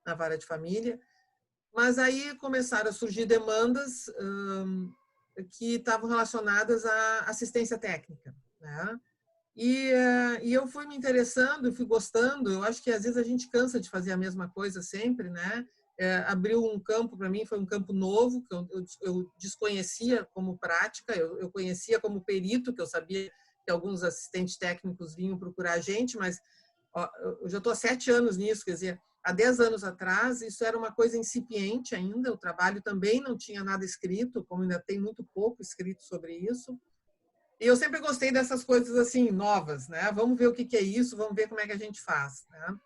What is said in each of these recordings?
na vara de família, mas aí começaram a surgir demandas que estavam relacionadas à assistência técnica, né? E eu fui me interessando, fui gostando. Eu acho que às vezes a gente cansa de fazer a mesma coisa sempre, né? Abriu um campo para mim, foi um campo novo que eu desconhecia como prática. Eu conhecia como perito, que eu sabia que alguns assistentes técnicos vinham procurar a gente, mas ó, eu já estou há 7 anos nisso, quer dizer, há 10 anos atrás isso era uma coisa incipiente ainda. O trabalho também não tinha nada escrito, como ainda tem muito pouco escrito sobre isso. E eu sempre gostei dessas coisas assim, novas, né? Vamos ver o que é isso, vamos ver como é que a gente faz, né?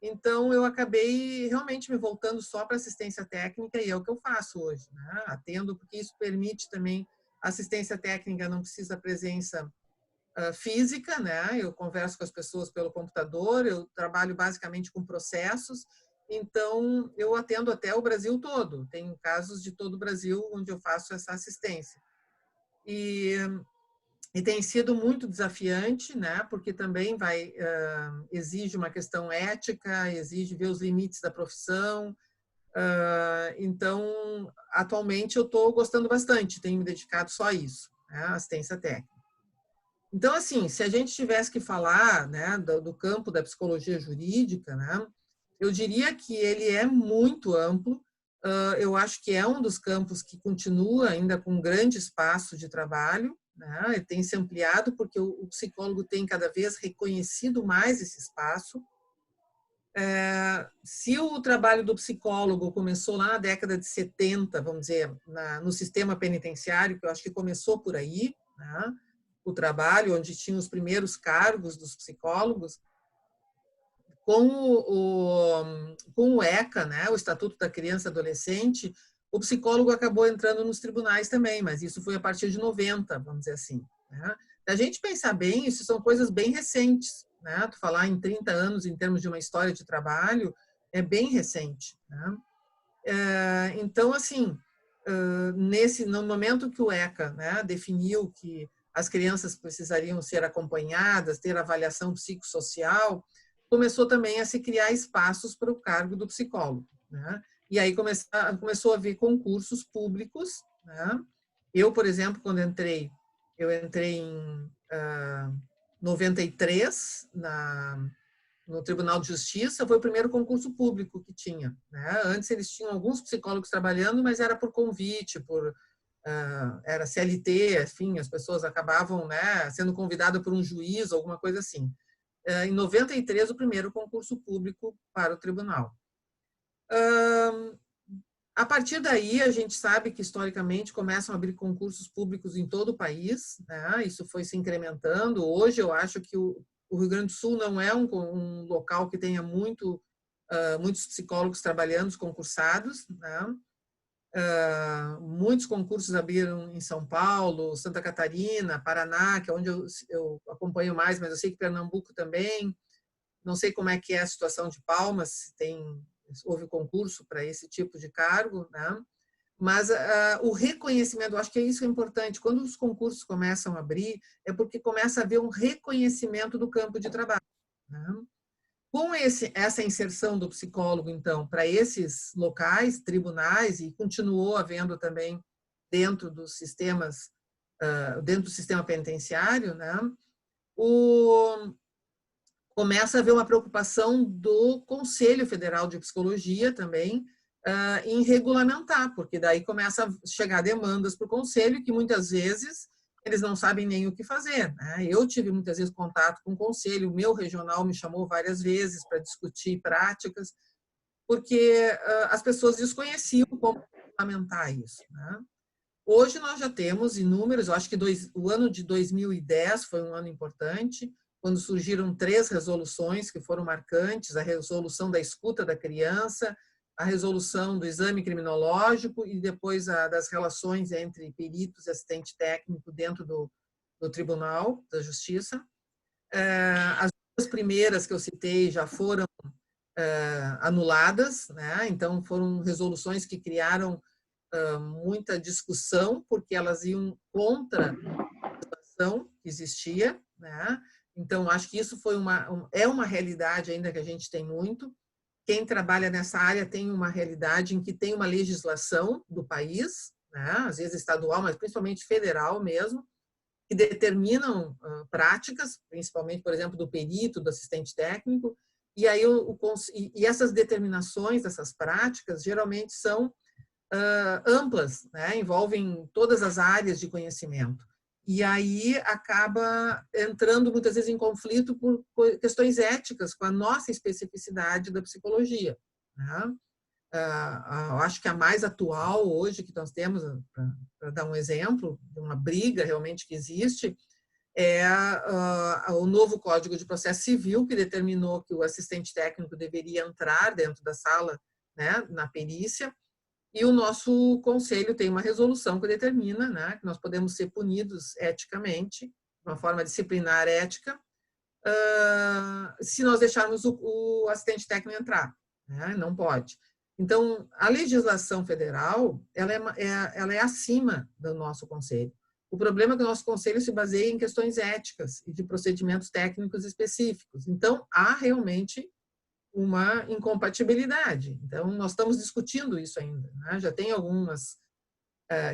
Então, eu acabei realmente me voltando só para assistência técnica e é o que eu faço hoje, né? Atendo, porque isso permite também assistência técnica, não precisa presença física, né? Eu converso com as pessoas pelo computador, eu trabalho basicamente com processos, então eu atendo até o Brasil todo. Tem casos de todo o Brasil onde eu faço essa assistência. E tem sido muito desafiante, né? Porque também exige uma questão ética, exige ver os limites da profissão. Então, atualmente eu estou gostando bastante, tenho me dedicado só a isso, né? Assistência técnica. Então, assim, se a gente tivesse que falar, né, do campo da psicologia jurídica, né, eu diria que ele é muito amplo. Eu acho que é um dos campos que continua ainda com um grande espaço de trabalho, né, e tem se ampliado porque o psicólogo tem cada vez reconhecido mais esse espaço. Se o trabalho do psicólogo começou lá na década de 70, vamos dizer, no sistema penitenciário, que eu acho que começou por aí, né, o trabalho, onde tinha os primeiros cargos dos psicólogos, com o ECA, né, o Estatuto da Criança e Adolescente, o psicólogo acabou entrando nos tribunais também, mas isso foi a partir de 90, vamos dizer assim, né? Se a gente pensar bem, isso são coisas bem recentes, né? Tu falar em 30 anos em termos de uma história de trabalho é bem recente, né? Então, assim, no momento que o ECA, né, definiu que as crianças precisariam ser acompanhadas, ter avaliação psicossocial, começou também a se criar espaços para o cargo do psicólogo, né? E aí começou a haver concursos públicos, né? Eu, por exemplo, quando eu entrei em 93 no Tribunal de Justiça, foi o primeiro concurso público que tinha, né? Antes eles tinham alguns psicólogos trabalhando, mas era por convite, era CLT, enfim, as pessoas acabavam, né, sendo convidadas por um juiz, alguma coisa assim. Em 93, o primeiro concurso público para o tribunal. A partir daí, a gente sabe que, historicamente, começam a abrir concursos públicos em todo o país, né? Isso foi se incrementando. Hoje, eu acho que o Rio Grande do Sul não é um local que tenha muitos psicólogos trabalhando, concursados, né? Muitos concursos abriram em São Paulo, Santa Catarina, Paraná, que é onde eu acompanho mais, mas eu sei que Pernambuco também. Não sei como é que é a situação de Palmas, se houve concurso para esse tipo de cargo, né? Mas o reconhecimento, eu acho que isso é importante. Quando os concursos começam a abrir, é porque começa a haver um reconhecimento do campo de trabalho, né? Com essa inserção do psicólogo, então, para esses locais, tribunais, e continuou havendo também dentro dos sistemas, dentro do sistema penitenciário, né? Começa a haver uma preocupação do Conselho Federal de Psicologia também em regulamentar, porque daí começa a chegar demandas para o Conselho que muitas vezes eles não sabem nem o que fazer, né? Eu tive muitas vezes contato com o Conselho, o meu regional me chamou várias vezes para discutir práticas, porque as pessoas desconheciam como regulamentar isso, né? Hoje nós já temos inúmeros, eu acho que o ano de 2010 foi um ano importante, quando surgiram 3 resoluções que foram marcantes: a resolução da escuta da criança, a resolução do exame criminológico e depois das relações entre peritos e assistente técnico dentro do Tribunal da Justiça. As 2 primeiras que eu citei já foram anuladas, né? Então foram resoluções que criaram muita discussão, porque elas iam contra a ação que existia, né? Então, acho que isso é uma realidade ainda que a gente tem muito. quem trabalha nessa área tem uma realidade em que tem uma legislação do país, né, às vezes estadual, mas principalmente federal mesmo, que determinam práticas, principalmente, por exemplo, do perito, do assistente técnico, e aí e essas determinações dessas práticas geralmente são amplas, né? Envolvem todas as áreas de conhecimento. E aí acaba entrando muitas vezes em conflito por questões éticas com a nossa especificidade da psicologia, né? Eu acho que a mais atual hoje que nós temos, para dar um exemplo de uma briga realmente que existe, é o novo Código de Processo Civil, que determinou que o assistente técnico deveria entrar dentro da sala, né, na perícia, e o nosso conselho tem uma resolução que determina, né, que nós podemos ser punidos eticamente, de uma forma disciplinar ética, se nós deixarmos o assistente técnico entrar, né? Não pode. Então, a legislação federal, ela é acima do nosso conselho. O problema é que o nosso conselho se baseia em questões éticas e de procedimentos técnicos específicos. Então, há realmente uma incompatibilidade. Então, nós estamos discutindo isso ainda, né? Já tem algumas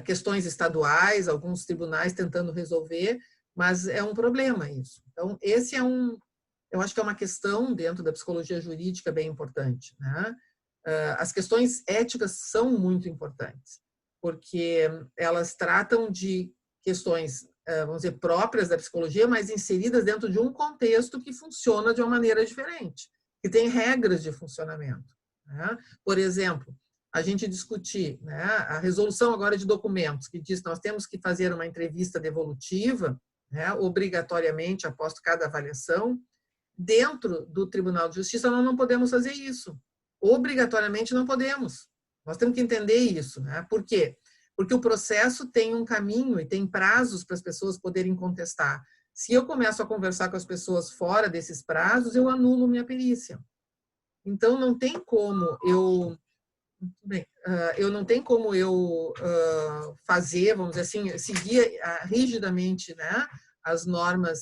questões estaduais, alguns tribunais tentando resolver, mas é um problema isso. Então, esse é eu acho que é uma questão dentro da psicologia jurídica bem importante, né? As questões éticas são muito importantes, porque elas tratam de questões, vamos dizer, próprias da psicologia, mas inseridas dentro de um contexto que funciona de uma maneira diferente, que tem regras de funcionamento, né? Por exemplo, a gente discutir, né, a resolução agora de documentos, que diz que nós temos que fazer uma entrevista devolutiva, né, obrigatoriamente após cada avaliação. Dentro do Tribunal de Justiça, nós não podemos fazer isso. Obrigatoriamente não podemos. Nós temos que entender isso, né? Por quê? Porque o processo tem um caminho e tem prazos para as pessoas poderem contestar. Se eu começo a conversar com as pessoas fora desses prazos, eu anulo minha perícia. Então, não tem como bem, eu não tenho como eu fazer, vamos dizer assim, seguir rigidamente, né, as normas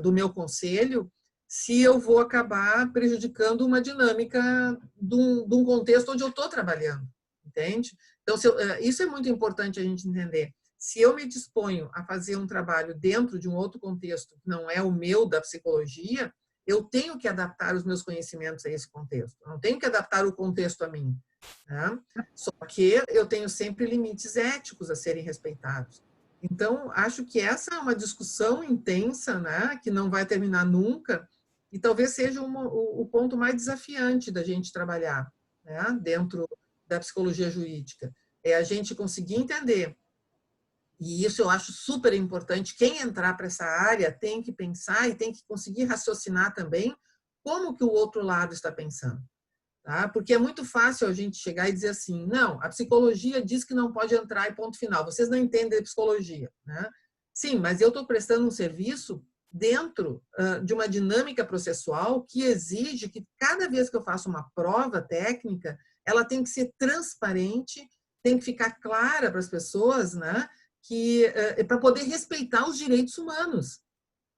do meu conselho, se eu vou acabar prejudicando uma dinâmica de um contexto onde eu estou trabalhando, entende? Então, isso é muito importante a gente entender. Se eu me disponho a fazer um trabalho dentro de um outro contexto que não é o meu da psicologia, eu tenho que adaptar os meus conhecimentos a esse contexto. Eu não tenho que adaptar o contexto a mim, né? Só que eu tenho sempre limites éticos a serem respeitados. Então, acho que essa é uma discussão intensa, né, que não vai terminar nunca, e talvez seja o ponto mais desafiante da gente trabalhar, né, dentro da psicologia jurídica. É a gente conseguir entender, e isso eu acho super importante, quem entrar para essa área tem que pensar e tem que conseguir raciocinar também como que o outro lado está pensando. Tá? Porque é muito fácil a gente chegar e dizer assim, não, a psicologia diz que não pode entrar e ponto final, vocês não entendem de psicologia, né? Sim, mas eu estou prestando um serviço dentro de uma dinâmica processual que exige que cada vez que eu faço uma prova técnica, ela tem que ser transparente, tem que ficar clara para as pessoas, né? Que para poder respeitar os direitos humanos.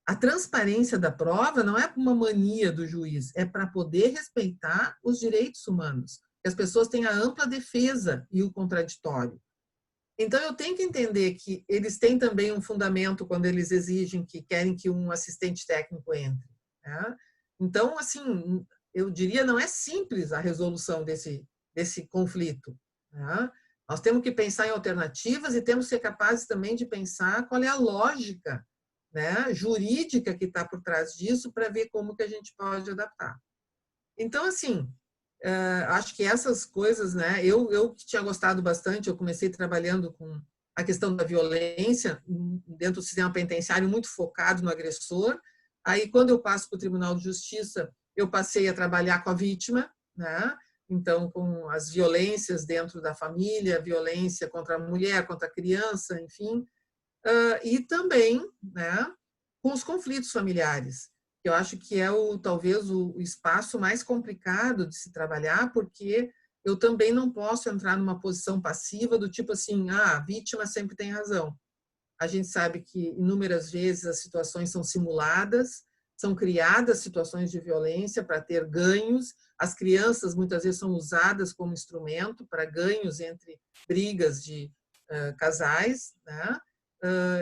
A transparência da prova não é uma mania do juiz, é para poder respeitar os direitos humanos. Que as pessoas têm a ampla defesa e o contraditório. Então, eu tenho que entender que eles têm também um fundamento quando eles exigem que querem que um assistente técnico entre, né? Então, assim, eu diria, não é simples a resolução desse conflito, né? Nós temos que pensar em alternativas e temos que ser capazes também de pensar qual é a lógica, né, jurídica que está por trás disso para ver como que a gente pode adaptar. Então, assim, acho que essas coisas, né, eu que tinha gostado bastante, eu comecei trabalhando com a questão da violência dentro do sistema penitenciário, muito focado no agressor. Aí, quando eu passo para o Tribunal de Justiça, eu passei a trabalhar com a vítima, né? Então, com as violências dentro da família, violência contra a mulher, contra a criança, enfim, e também, né, com os conflitos familiares. Eu acho que é talvez o espaço mais complicado de se trabalhar, porque eu também não posso entrar numa posição passiva do tipo assim, a vítima sempre tem razão. A gente sabe que inúmeras vezes as situações são simuladas, são criadas situações de violência para ter ganhos. As crianças muitas vezes são usadas como instrumento para ganhos entre brigas de casais, né?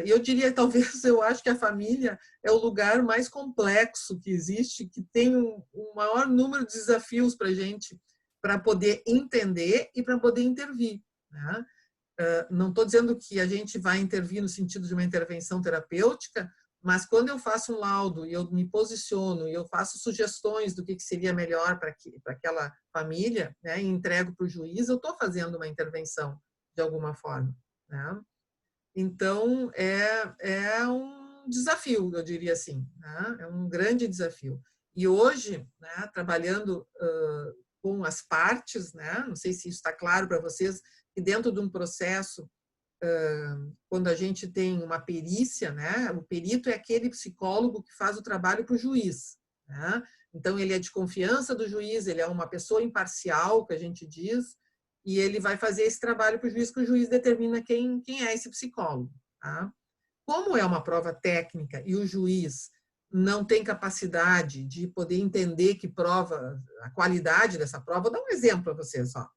E eu diria, talvez, eu acho que a família é o lugar mais complexo que existe, que tem um maior número de desafios para a gente, para poder entender e para poder intervir, né? Não estou dizendo que a gente vai intervir no sentido de uma intervenção terapêutica, mas quando eu faço um laudo e eu me posiciono e eu faço sugestões do que seria melhor para aquela família, né, e entrego para o juiz, eu estou fazendo uma intervenção de alguma forma, né? Então, é um desafio, eu diria assim, né? É um grande desafio. E hoje, né, trabalhando com as partes, né, não sei se isso está claro para vocês, que dentro de um processo, quando a gente tem uma perícia, né, o perito é aquele psicólogo que faz o trabalho para o juiz, né? Então, ele é de confiança do juiz, ele é uma pessoa imparcial, que a gente diz, e ele vai fazer esse trabalho para o juiz, que o juiz determina quem é esse psicólogo, tá? Como é uma prova técnica e o juiz não tem capacidade de poder entender que prova, a qualidade dessa prova, vou dar um exemplo para vocês, ó.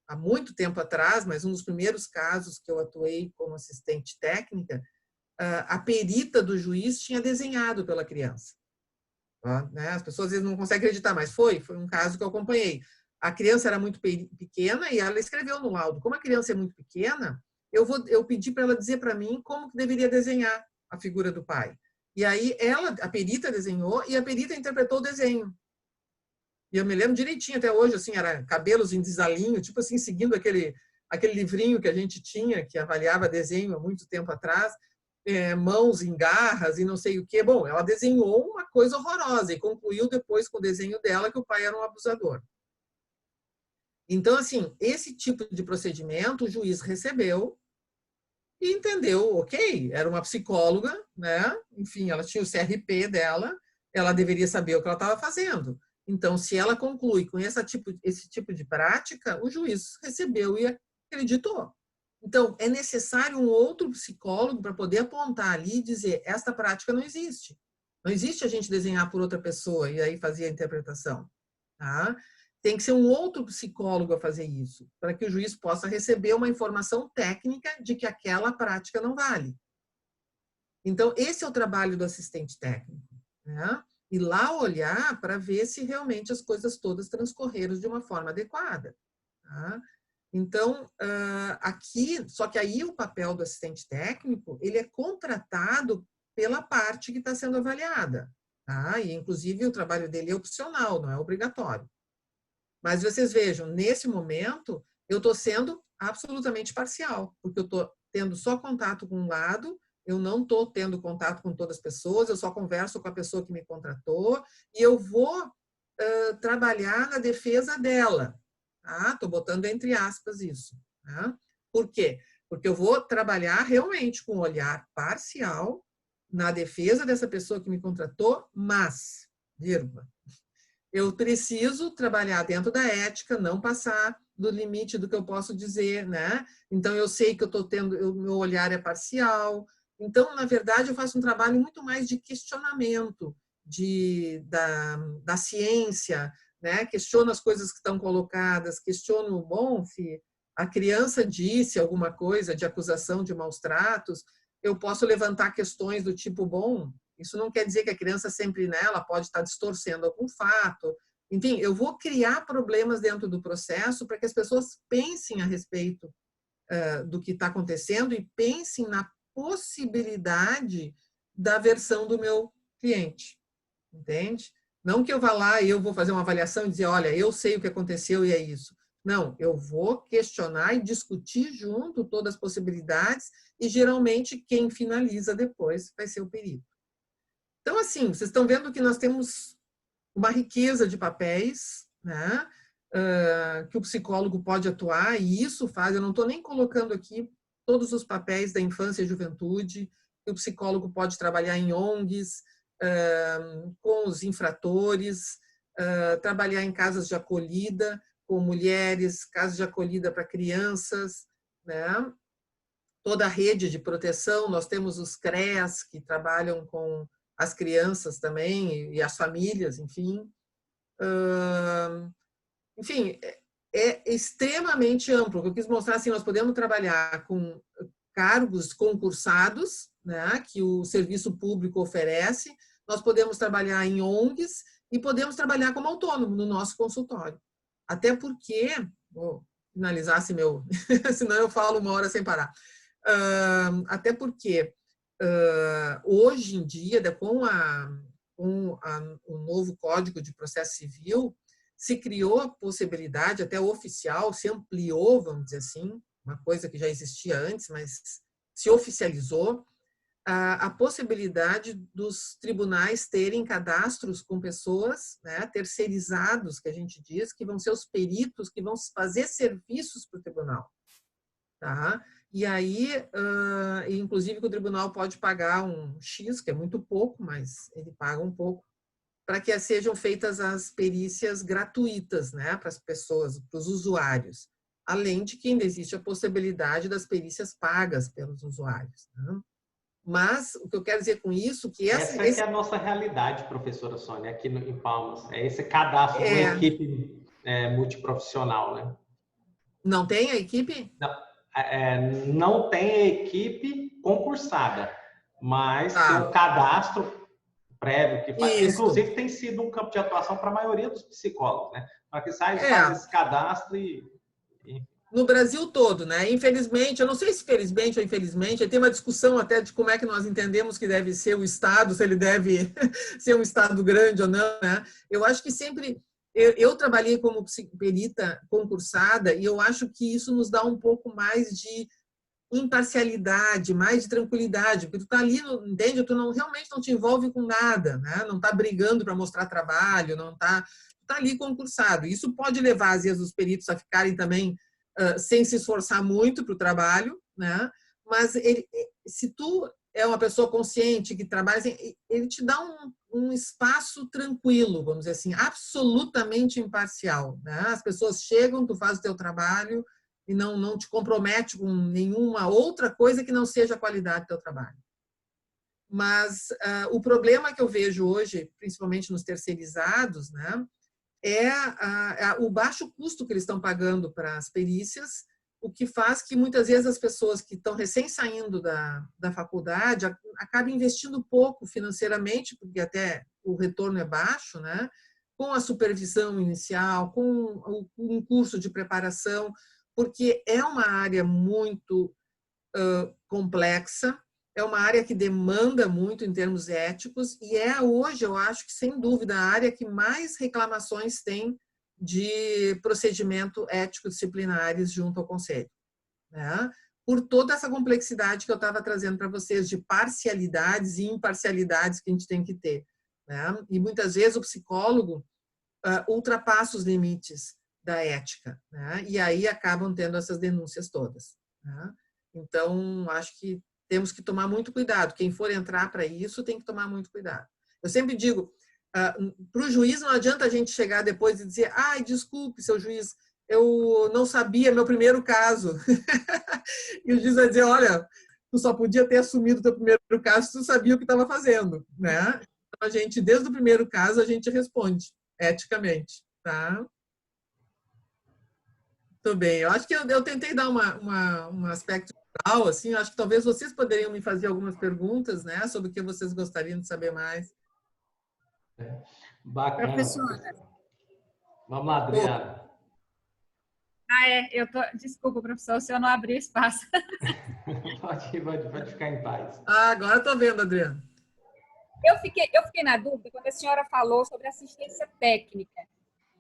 Há muito tempo atrás, mas um dos primeiros casos que eu atuei como assistente técnica, a perita do juiz tinha desenhado pela criança. Né? As pessoas às vezes não conseguem acreditar, mas foi um caso que eu acompanhei. A criança era muito pequena e ela escreveu no laudo. Como a criança é muito pequena, eu pedi para ela dizer para mim como que deveria desenhar a figura do pai. E aí a perita desenhou e a perita interpretou o desenho. E eu me lembro direitinho até hoje, assim, era cabelos em desalinho, tipo assim, seguindo aquele livrinho que a gente tinha, que avaliava desenho há muito tempo atrás, mãos em garras e não sei o quê. Bom, ela desenhou uma coisa horrorosa e concluiu depois com o desenho dela que o pai era um abusador. Então, assim, esse tipo de procedimento o juiz recebeu e entendeu, ok, era uma psicóloga, né? Enfim, ela tinha o CRP dela, ela deveria saber o que ela estava fazendo. Então, se ela conclui com esse tipo de prática, o juiz recebeu e acreditou. Então, é necessário um outro psicólogo para poder apontar ali e dizer, esta prática não existe. Não existe a gente desenhar por outra pessoa e aí fazer a interpretação. Tá? Tem que ser um outro psicólogo a fazer isso, para que o juiz possa receber uma informação técnica de que aquela prática não vale. Então, esse é o trabalho do assistente técnico, né? E lá olhar para ver se realmente as coisas todas transcorreram de uma forma adequada. Tá? Então, aqui, só que aí o papel do assistente técnico, ele é contratado pela parte que está sendo avaliada. Tá? E, inclusive, o trabalho dele é opcional, não é obrigatório. Mas vocês vejam, nesse momento, eu estou sendo absolutamente parcial, porque eu estou tendo só contato com um lado, eu não estou tendo contato com todas as pessoas, eu só converso com a pessoa que me contratou e eu vou trabalhar na defesa dela. Estou botando entre aspas isso. Tá? Por quê? Porque eu vou trabalhar realmente com um olhar parcial na defesa dessa pessoa que me contratou, mas, vírgula, eu preciso trabalhar dentro da ética, não passar do limite do que eu posso dizer, né? Então, eu sei que eu estou tendo, o meu olhar é parcial. Então, na verdade, eu faço um trabalho muito mais de questionamento da ciência, né? Questiono as coisas que estão colocadas, questiono, bom, se a criança disse alguma coisa de acusação de maus tratos, eu posso levantar questões do tipo, bom, isso não quer dizer que a criança sempre, né, ela pode estar distorcendo algum fato. Enfim, eu vou criar problemas dentro do processo para que as pessoas pensem a respeito do que está acontecendo e pensem na possibilidade da versão do meu cliente, entende? Não que eu vá lá e eu vou fazer uma avaliação e dizer, olha, eu sei o que aconteceu e é isso. Não, eu vou questionar e discutir junto todas as possibilidades e geralmente quem finaliza depois vai ser o perito. Então, assim, vocês estão vendo que nós temos uma riqueza de papéis, né? Que o psicólogo pode atuar, e isso faz, eu não estou nem colocando aqui todos os papéis da infância e juventude, que o psicólogo pode trabalhar em ONGs, com os infratores, trabalhar em casas de acolhida, com mulheres, casas de acolhida para crianças, né? Toda a rede de proteção, nós temos os CREAS, que trabalham com as crianças também e as famílias, enfim. Enfim, é extremamente amplo. Eu quis mostrar assim, nós podemos trabalhar com cargos concursados, né, que o serviço público oferece, nós podemos trabalhar em ONGs e podemos trabalhar como autônomo no nosso consultório. Até porque, vou finalizar assim meu, senão eu falo uma hora sem parar. Até porque hoje em dia, com o novo Código de Processo Civil, se criou a possibilidade, até oficial, se ampliou, vamos dizer assim, uma coisa que já existia antes, mas se oficializou, a possibilidade dos tribunais terem cadastros com pessoas, né, terceirizados, que a gente diz, que vão ser os peritos que vão fazer serviços para o tribunal. Tá? E aí, inclusive, que o tribunal pode pagar um X, que é muito pouco, mas ele paga um pouco, para que sejam feitas as perícias gratuitas, né, para as pessoas, para os usuários. Além de que ainda existe a possibilidade das perícias pagas pelos usuários. Né? Mas o que eu quero dizer com isso que essa que é a nossa realidade, professora Sônia, aqui em Palmas. É esse cadastro de uma equipe multiprofissional, né? Não tem a equipe? Não tem a equipe concursada, mas tem um cadastro prévio que faz. Inclusive tem sido um campo de atuação para a maioria dos psicólogos, né? Para que eles fazem esse cadastro e no Brasil todo, né? Infelizmente, eu não sei se felizmente ou infelizmente, tem uma discussão até de como é que nós entendemos que deve ser o Estado, se ele deve ser um Estado grande ou não, né? Eu acho que sempre... Eu trabalhei como perita concursada e eu acho que isso nos dá um pouco mais de imparcialidade, mais de tranquilidade, porque tu tá ali, entende? Tu não, realmente não te envolve com nada, né? Não tá brigando para mostrar trabalho, não tá... Tu tá ali concursado. Isso pode levar, às vezes, os peritos a ficarem também sem se esforçar muito para o trabalho, né? Mas se tu é uma pessoa consciente que trabalha, ele te dá um espaço tranquilo, vamos dizer assim, absolutamente imparcial, né? As pessoas chegam, tu faz o teu trabalho e não te compromete com nenhuma outra coisa que não seja a qualidade do teu trabalho. Mas o problema que eu vejo hoje, principalmente nos terceirizados, né, é o baixo custo que eles estão pagando para as perícias, o que faz que muitas vezes as pessoas que estão recém saindo da faculdade acabem investindo pouco financeiramente, porque até o retorno é baixo, né? Com a supervisão inicial, com um curso de preparação, porque é uma área muito complexa, é uma área que demanda muito em termos éticos e hoje, eu acho que, sem dúvida, a área que mais reclamações tem de procedimento ético-disciplinares junto ao Conselho. Né? Por toda essa complexidade que eu estava trazendo para vocês, de parcialidades e imparcialidades que a gente tem que ter. Né? E muitas vezes o psicólogo ultrapassa os limites da ética. Né? E aí acabam tendo essas denúncias todas. Né? Então, acho que temos que tomar muito cuidado. Quem for entrar para isso tem que tomar muito cuidado. Eu sempre digo, para o juiz não adianta a gente chegar depois e dizer, ai, desculpe, seu juiz, eu não sabia, meu primeiro caso. E o juiz vai dizer, olha, tu só podia ter assumido o teu primeiro caso se tu sabia o que estava fazendo. Né? Então, a gente, desde o primeiro caso, a gente responde eticamente. Tá? Muito bem. Eu acho que eu tentei dar um aspecto geral, assim, eu acho que talvez vocês poderiam me fazer algumas perguntas, né, sobre o que vocês gostariam de saber mais. Bacana. Professora. Vamos lá, Adriana. Desculpa, professor, o senhor não abriu espaço. Pode ficar em paz. Agora estou vendo, Adriana. Eu fiquei na dúvida quando a senhora falou sobre assistência técnica.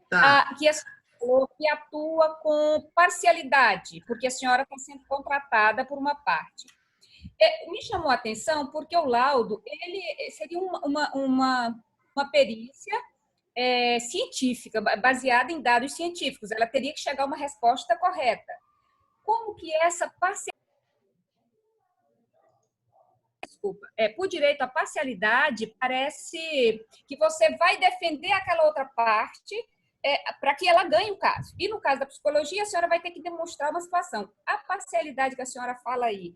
Tá. Que a senhora falou que atua com parcialidade, porque a senhora está sendo contratada por uma parte. Me chamou a atenção porque o laudo ele seria uma perícia científica, baseada em dados científicos. Ela teria que chegar a uma resposta correta. Como que essa parcialidade... Desculpa. Por direito à parcialidade, parece que você vai defender aquela outra parte para que ela ganhe o caso. E no caso da psicologia, a senhora vai ter que demonstrar uma situação. A parcialidade que a senhora fala aí,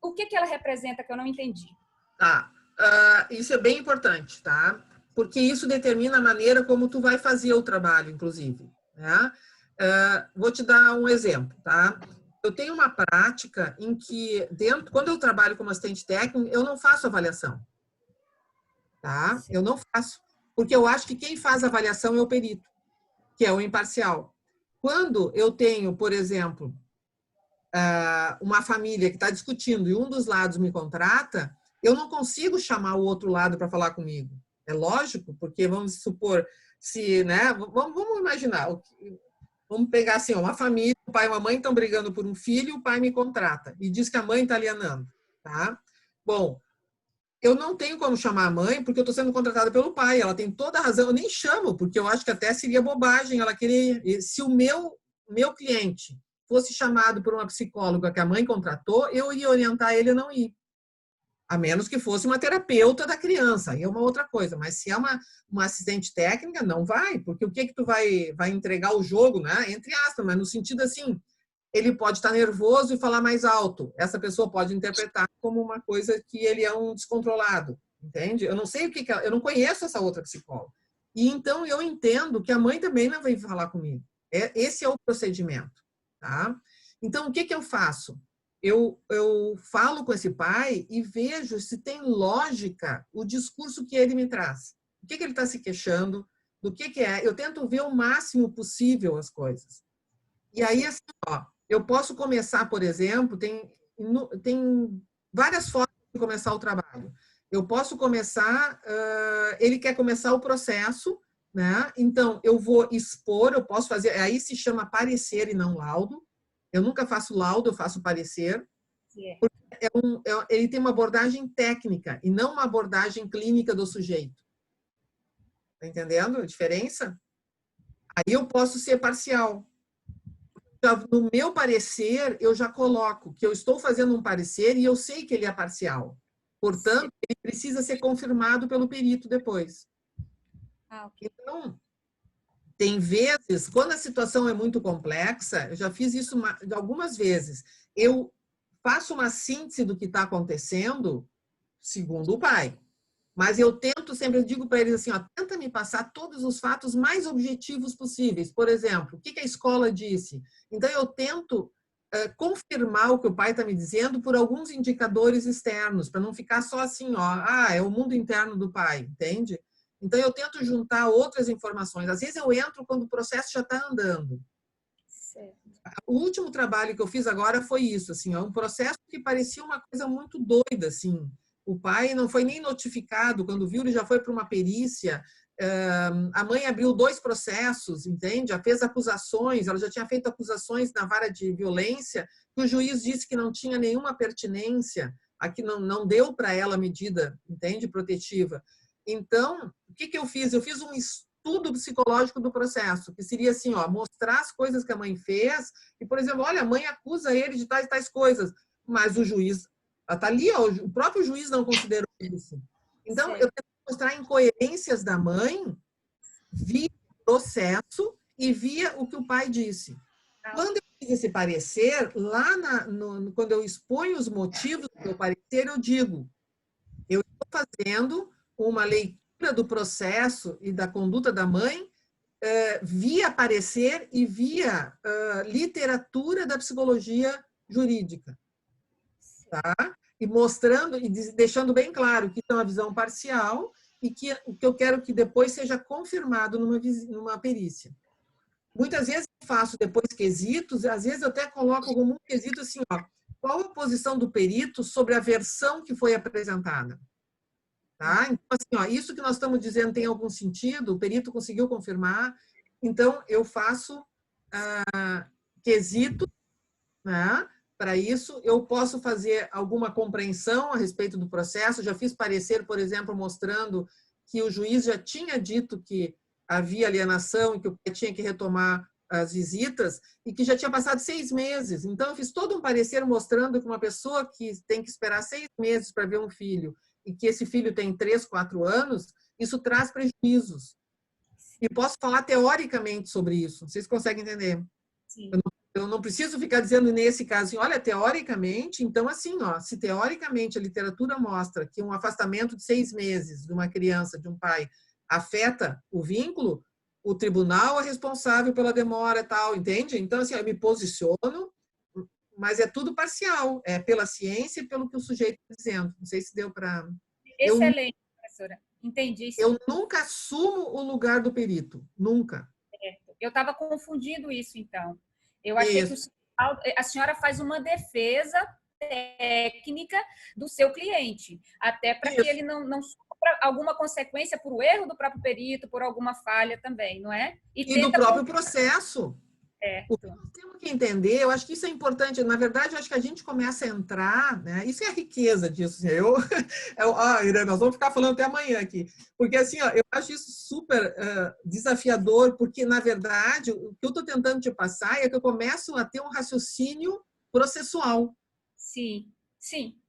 o que ela representa que eu não entendi? Tá. Isso é bem importante, tá? Porque isso determina a maneira como tu vai fazer o trabalho, inclusive, né? Vou te dar um exemplo, tá? Eu tenho uma prática em que, quando eu trabalho como assistente técnico, eu não faço avaliação, tá? Eu não faço, porque eu acho que quem faz a avaliação é o perito, que é o imparcial. Quando eu tenho, por exemplo, uma família que está discutindo e um dos lados me contrata, eu não consigo chamar o outro lado para falar comigo. É lógico, porque vamos supor, se, né, vamos imaginar, vamos pegar assim, uma família, o pai e a mãe estão brigando por um filho, o pai me contrata e diz que a mãe está alienando, tá? Bom, eu não tenho como chamar a mãe porque eu estou sendo contratada pelo pai, ela tem toda a razão, eu nem chamo, porque eu acho que até seria bobagem ela querer, se o meu cliente fosse chamado por uma psicóloga que a mãe contratou, eu ia orientar ele a não ir. A menos que fosse uma terapeuta da criança, aí é uma outra coisa. Mas se é uma assistente técnica, não vai, porque o que tu vai entregar o jogo, né? Entre aspas, mas no sentido assim, ele pode estar nervoso e falar mais alto. Essa pessoa pode interpretar como uma coisa que ele é um descontrolado, entende? Eu não sei o que eu não conheço essa outra psicóloga. E então eu entendo que a mãe também não veio falar comigo. Esse é o procedimento, tá? Então o que eu faço? Eu falo com esse pai e vejo se tem lógica o discurso que ele me traz. O que ele está se queixando, do que é. Eu tento ver o máximo possível as coisas. E aí, assim, ó, eu posso começar, por exemplo, tem várias formas de começar o trabalho. Eu posso começar, ele quer começar o processo, né? Então, eu vou expor, eu posso fazer, aí se chama parecer e não laudo. Eu nunca faço laudo, eu faço parecer. Ele tem uma abordagem técnica e não uma abordagem clínica do sujeito. Tá entendendo a diferença? Aí eu posso ser parcial. No meu parecer, eu já coloco que eu estou fazendo um parecer e eu sei que ele é parcial. Portanto, ele precisa ser confirmado pelo perito depois. Okay. Então, tem vezes, quando a situação é muito complexa, eu já fiz isso algumas vezes, eu faço uma síntese do que está acontecendo, segundo o pai. Mas eu tento sempre, eu digo para eles assim, ó, tenta me passar todos os fatos mais objetivos possíveis. Por exemplo, o que a escola disse? Então, eu tento confirmar o que o pai está me dizendo por alguns indicadores externos, para não ficar só assim, ó, é o mundo interno do pai, entende? Então, eu tento juntar outras informações. Às vezes, eu entro quando o processo já está andando. Certo. O último trabalho que eu fiz agora foi isso, assim, um processo que parecia uma coisa muito doida, assim. O pai não foi nem notificado, quando viu, ele já foi para uma perícia. A mãe abriu 2 processos, entende? Já fez acusações, ela já tinha feito acusações na vara de violência, que o juiz disse que não tinha nenhuma pertinência, aqui não deu para ela medida, entende? Protetiva. Então, o que eu fiz? Eu fiz um estudo psicológico do processo, que seria assim, ó, mostrar as coisas que a mãe fez, e, por exemplo, olha, a mãe acusa ele de tais e tais coisas, mas o juiz, está ali, ó, o próprio juiz não considerou isso. Então, eu tento mostrar incoerências da mãe via processo e via o que o pai disse. Quando eu fiz esse parecer, lá quando eu exponho os motivos do meu parecer, eu digo, eu estou fazendo uma leitura do processo e da conduta da mãe via parecer e via literatura da psicologia jurídica. Tá? E mostrando e deixando bem claro que é uma visão parcial e que o que eu quero que depois seja confirmado numa perícia. Muitas vezes eu faço depois quesitos, às vezes eu até coloco como um quesito assim, ó, qual a posição do perito sobre a versão que foi apresentada? Tá? Então, assim, ó, isso que nós estamos dizendo tem algum sentido? O perito conseguiu confirmar? Então, eu faço quesito, né? Para isso, eu posso fazer alguma compreensão a respeito do processo. Já fiz parecer, por exemplo, mostrando que o juiz já tinha dito que havia alienação e que o pai tinha que retomar as visitas e que já tinha passado 6 meses. Então, eu fiz todo um parecer mostrando que uma pessoa que tem que esperar 6 meses para ver um filho e que esse filho tem 3, 4 anos, isso traz prejuízos. E posso falar teoricamente sobre isso. Vocês conseguem entender? Sim. Eu não Eu não preciso ficar dizendo nesse caso, assim, olha, teoricamente, então assim, ó, se teoricamente a literatura mostra que um afastamento de 6 meses de uma criança, de um pai, afeta o vínculo, o tribunal é responsável pela demora e tal, entende? Então, assim, eu me posiciono, mas é tudo parcial, é pela ciência e pelo que o sujeito está dizendo. Não sei se deu para... Excelente, professora. Entendi, sim. Eu nunca assumo o lugar do perito, nunca. Eu estava confundindo isso, então. Eu achei Isso. que a senhora faz uma defesa técnica do seu cliente, até para que ele não sofra alguma consequência por erro do próprio perito, por alguma falha também, não é? E do próprio processo. Certo. O que nós temos que entender, eu acho que isso é importante, na verdade, eu acho que a gente começa a entrar, né? Isso é a riqueza disso. Assim, Irene, nós vamos ficar falando até amanhã aqui, porque assim, ó, eu acho isso super desafiador, porque, na verdade, o que eu estou tentando te passar é que eu começo a ter um raciocínio processual. Sim, sim.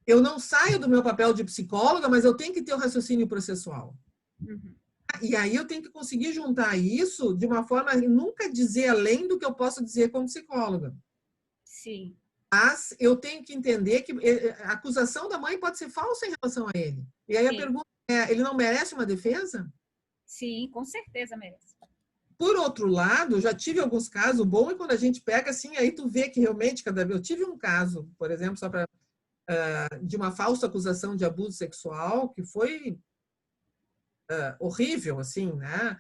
Eu não saio do meu papel de psicóloga, mas eu tenho que ter o raciocínio processual. Uhum. E aí eu tenho que conseguir juntar isso de uma forma a nunca dizer além do que eu posso dizer como psicóloga. Sim. Mas eu tenho que entender que a acusação da mãe pode ser falsa em relação a ele. E aí a pergunta é, ele não merece uma defesa? Sim, com certeza merece. Por outro lado, já tive alguns casos, o bom é quando a gente pega assim, aí tu vê que realmente cada vez... Eu tive um caso, por exemplo, só para de uma falsa acusação de abuso sexual, que foi horrível, assim, né?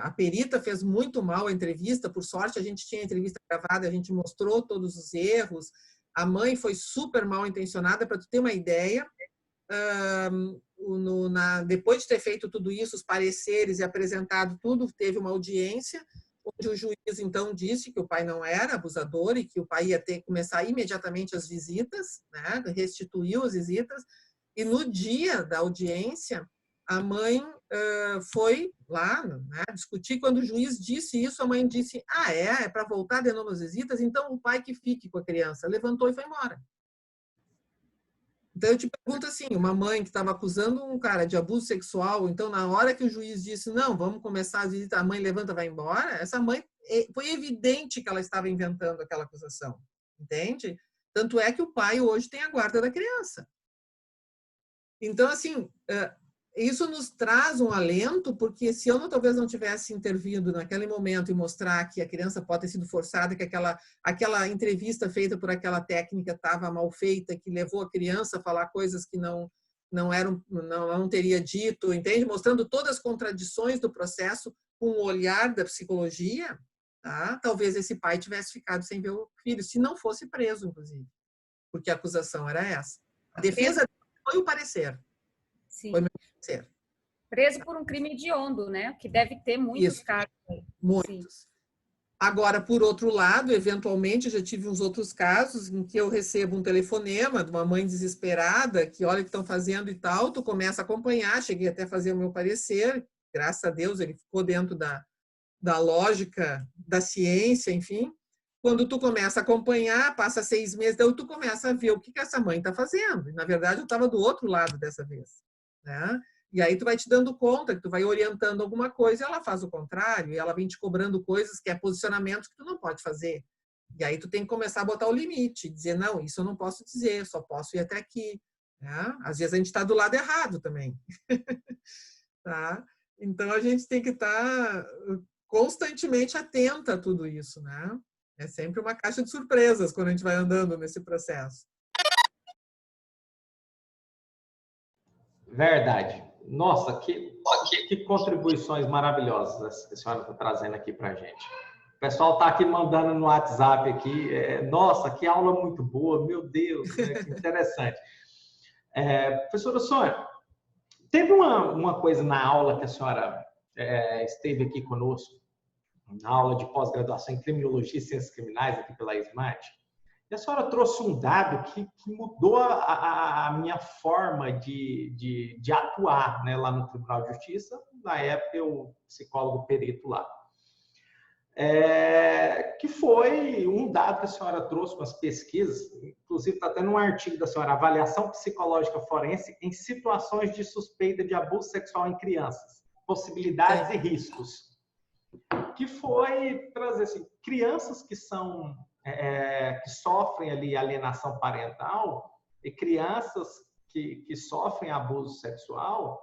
A perita fez muito mal a entrevista, por sorte a gente tinha a entrevista gravada, a gente mostrou todos os erros, a mãe foi super mal intencionada, para tu ter uma ideia, depois de ter feito tudo isso, os pareceres e apresentado tudo, teve uma audiência, onde o juiz então disse que o pai não era abusador e que o pai ia ter que começar imediatamente as visitas, né? Restituiu as visitas, e no dia da audiência, a mãe foi lá, né, discutir. Quando o juiz disse isso, a mãe disse, é para voltar de novo as visitas, então o pai que fique com a criança. Levantou e foi embora. Então eu te pergunto assim, uma mãe que estava acusando um cara de abuso sexual, então na hora que o juiz disse, não, vamos começar as visitas, a mãe levanta e vai embora, essa mãe, foi evidente que ela estava inventando aquela acusação, entende? Tanto é que o pai hoje tem a guarda da criança. Então, assim, isso nos traz um alento, porque se eu talvez não tivesse intervindo naquele momento e mostrar que a criança pode ter sido forçada, que aquela entrevista feita por aquela técnica estava mal feita, que levou a criança a falar coisas que não teria dito, entende? Mostrando todas as contradições do processo com o olhar da psicologia, tá? Talvez esse pai tivesse ficado sem ver o filho, se não fosse preso, inclusive, porque a acusação era essa. A defesa foi o parecer. Sim. Foi meu parecer. Preso por um crime hediondo, né? Que deve ter muitos casos. Muitos. Sim. Agora, por outro lado, eventualmente, eu já tive uns outros casos em que eu recebo um telefonema de uma mãe desesperada, que olha o que estão fazendo e tal, tu começa a acompanhar, cheguei até a fazer o meu parecer, graças a Deus ele ficou dentro da lógica, da ciência, enfim. Quando tu começa a acompanhar, passa 6 meses, então tu começa a ver o que essa mãe está fazendo. E, na verdade, eu estava do outro lado dessa vez, né? E aí tu vai te dando conta que tu vai orientando alguma coisa e ela faz o contrário, e ela vem te cobrando coisas que é posicionamentos que tu não pode fazer. E aí tu tem que começar a botar o limite, dizer, não, isso eu não posso dizer, só posso ir até aqui. Né? Às vezes a gente está do lado errado também. Tá? Então a gente tem que estar constantemente atenta a tudo isso, né? É sempre uma caixa de surpresas quando a gente vai andando nesse processo. Verdade. Nossa, que contribuições maravilhosas a senhora está trazendo aqui para a gente. O pessoal está aqui mandando no WhatsApp aqui. Nossa, que aula muito boa, meu Deus, né? Que interessante. Professora Sônia, teve uma coisa na aula que a senhora esteve aqui conosco, na aula de pós-graduação em Criminologia e Ciências Criminais, aqui pela SMART, e a senhora trouxe um dado que mudou a minha forma de atuar, né, lá no Tribunal de Justiça, na época eu psicólogo perito lá. Que foi um dado que a senhora trouxe com as pesquisas, inclusive está tendo um artigo da senhora, Avaliação Psicológica Forense em Situações de Suspeita de Abuso Sexual em Crianças, Possibilidades e Riscos. que foi trazer assim, crianças que que sofrem ali alienação parental e crianças que sofrem abuso sexual,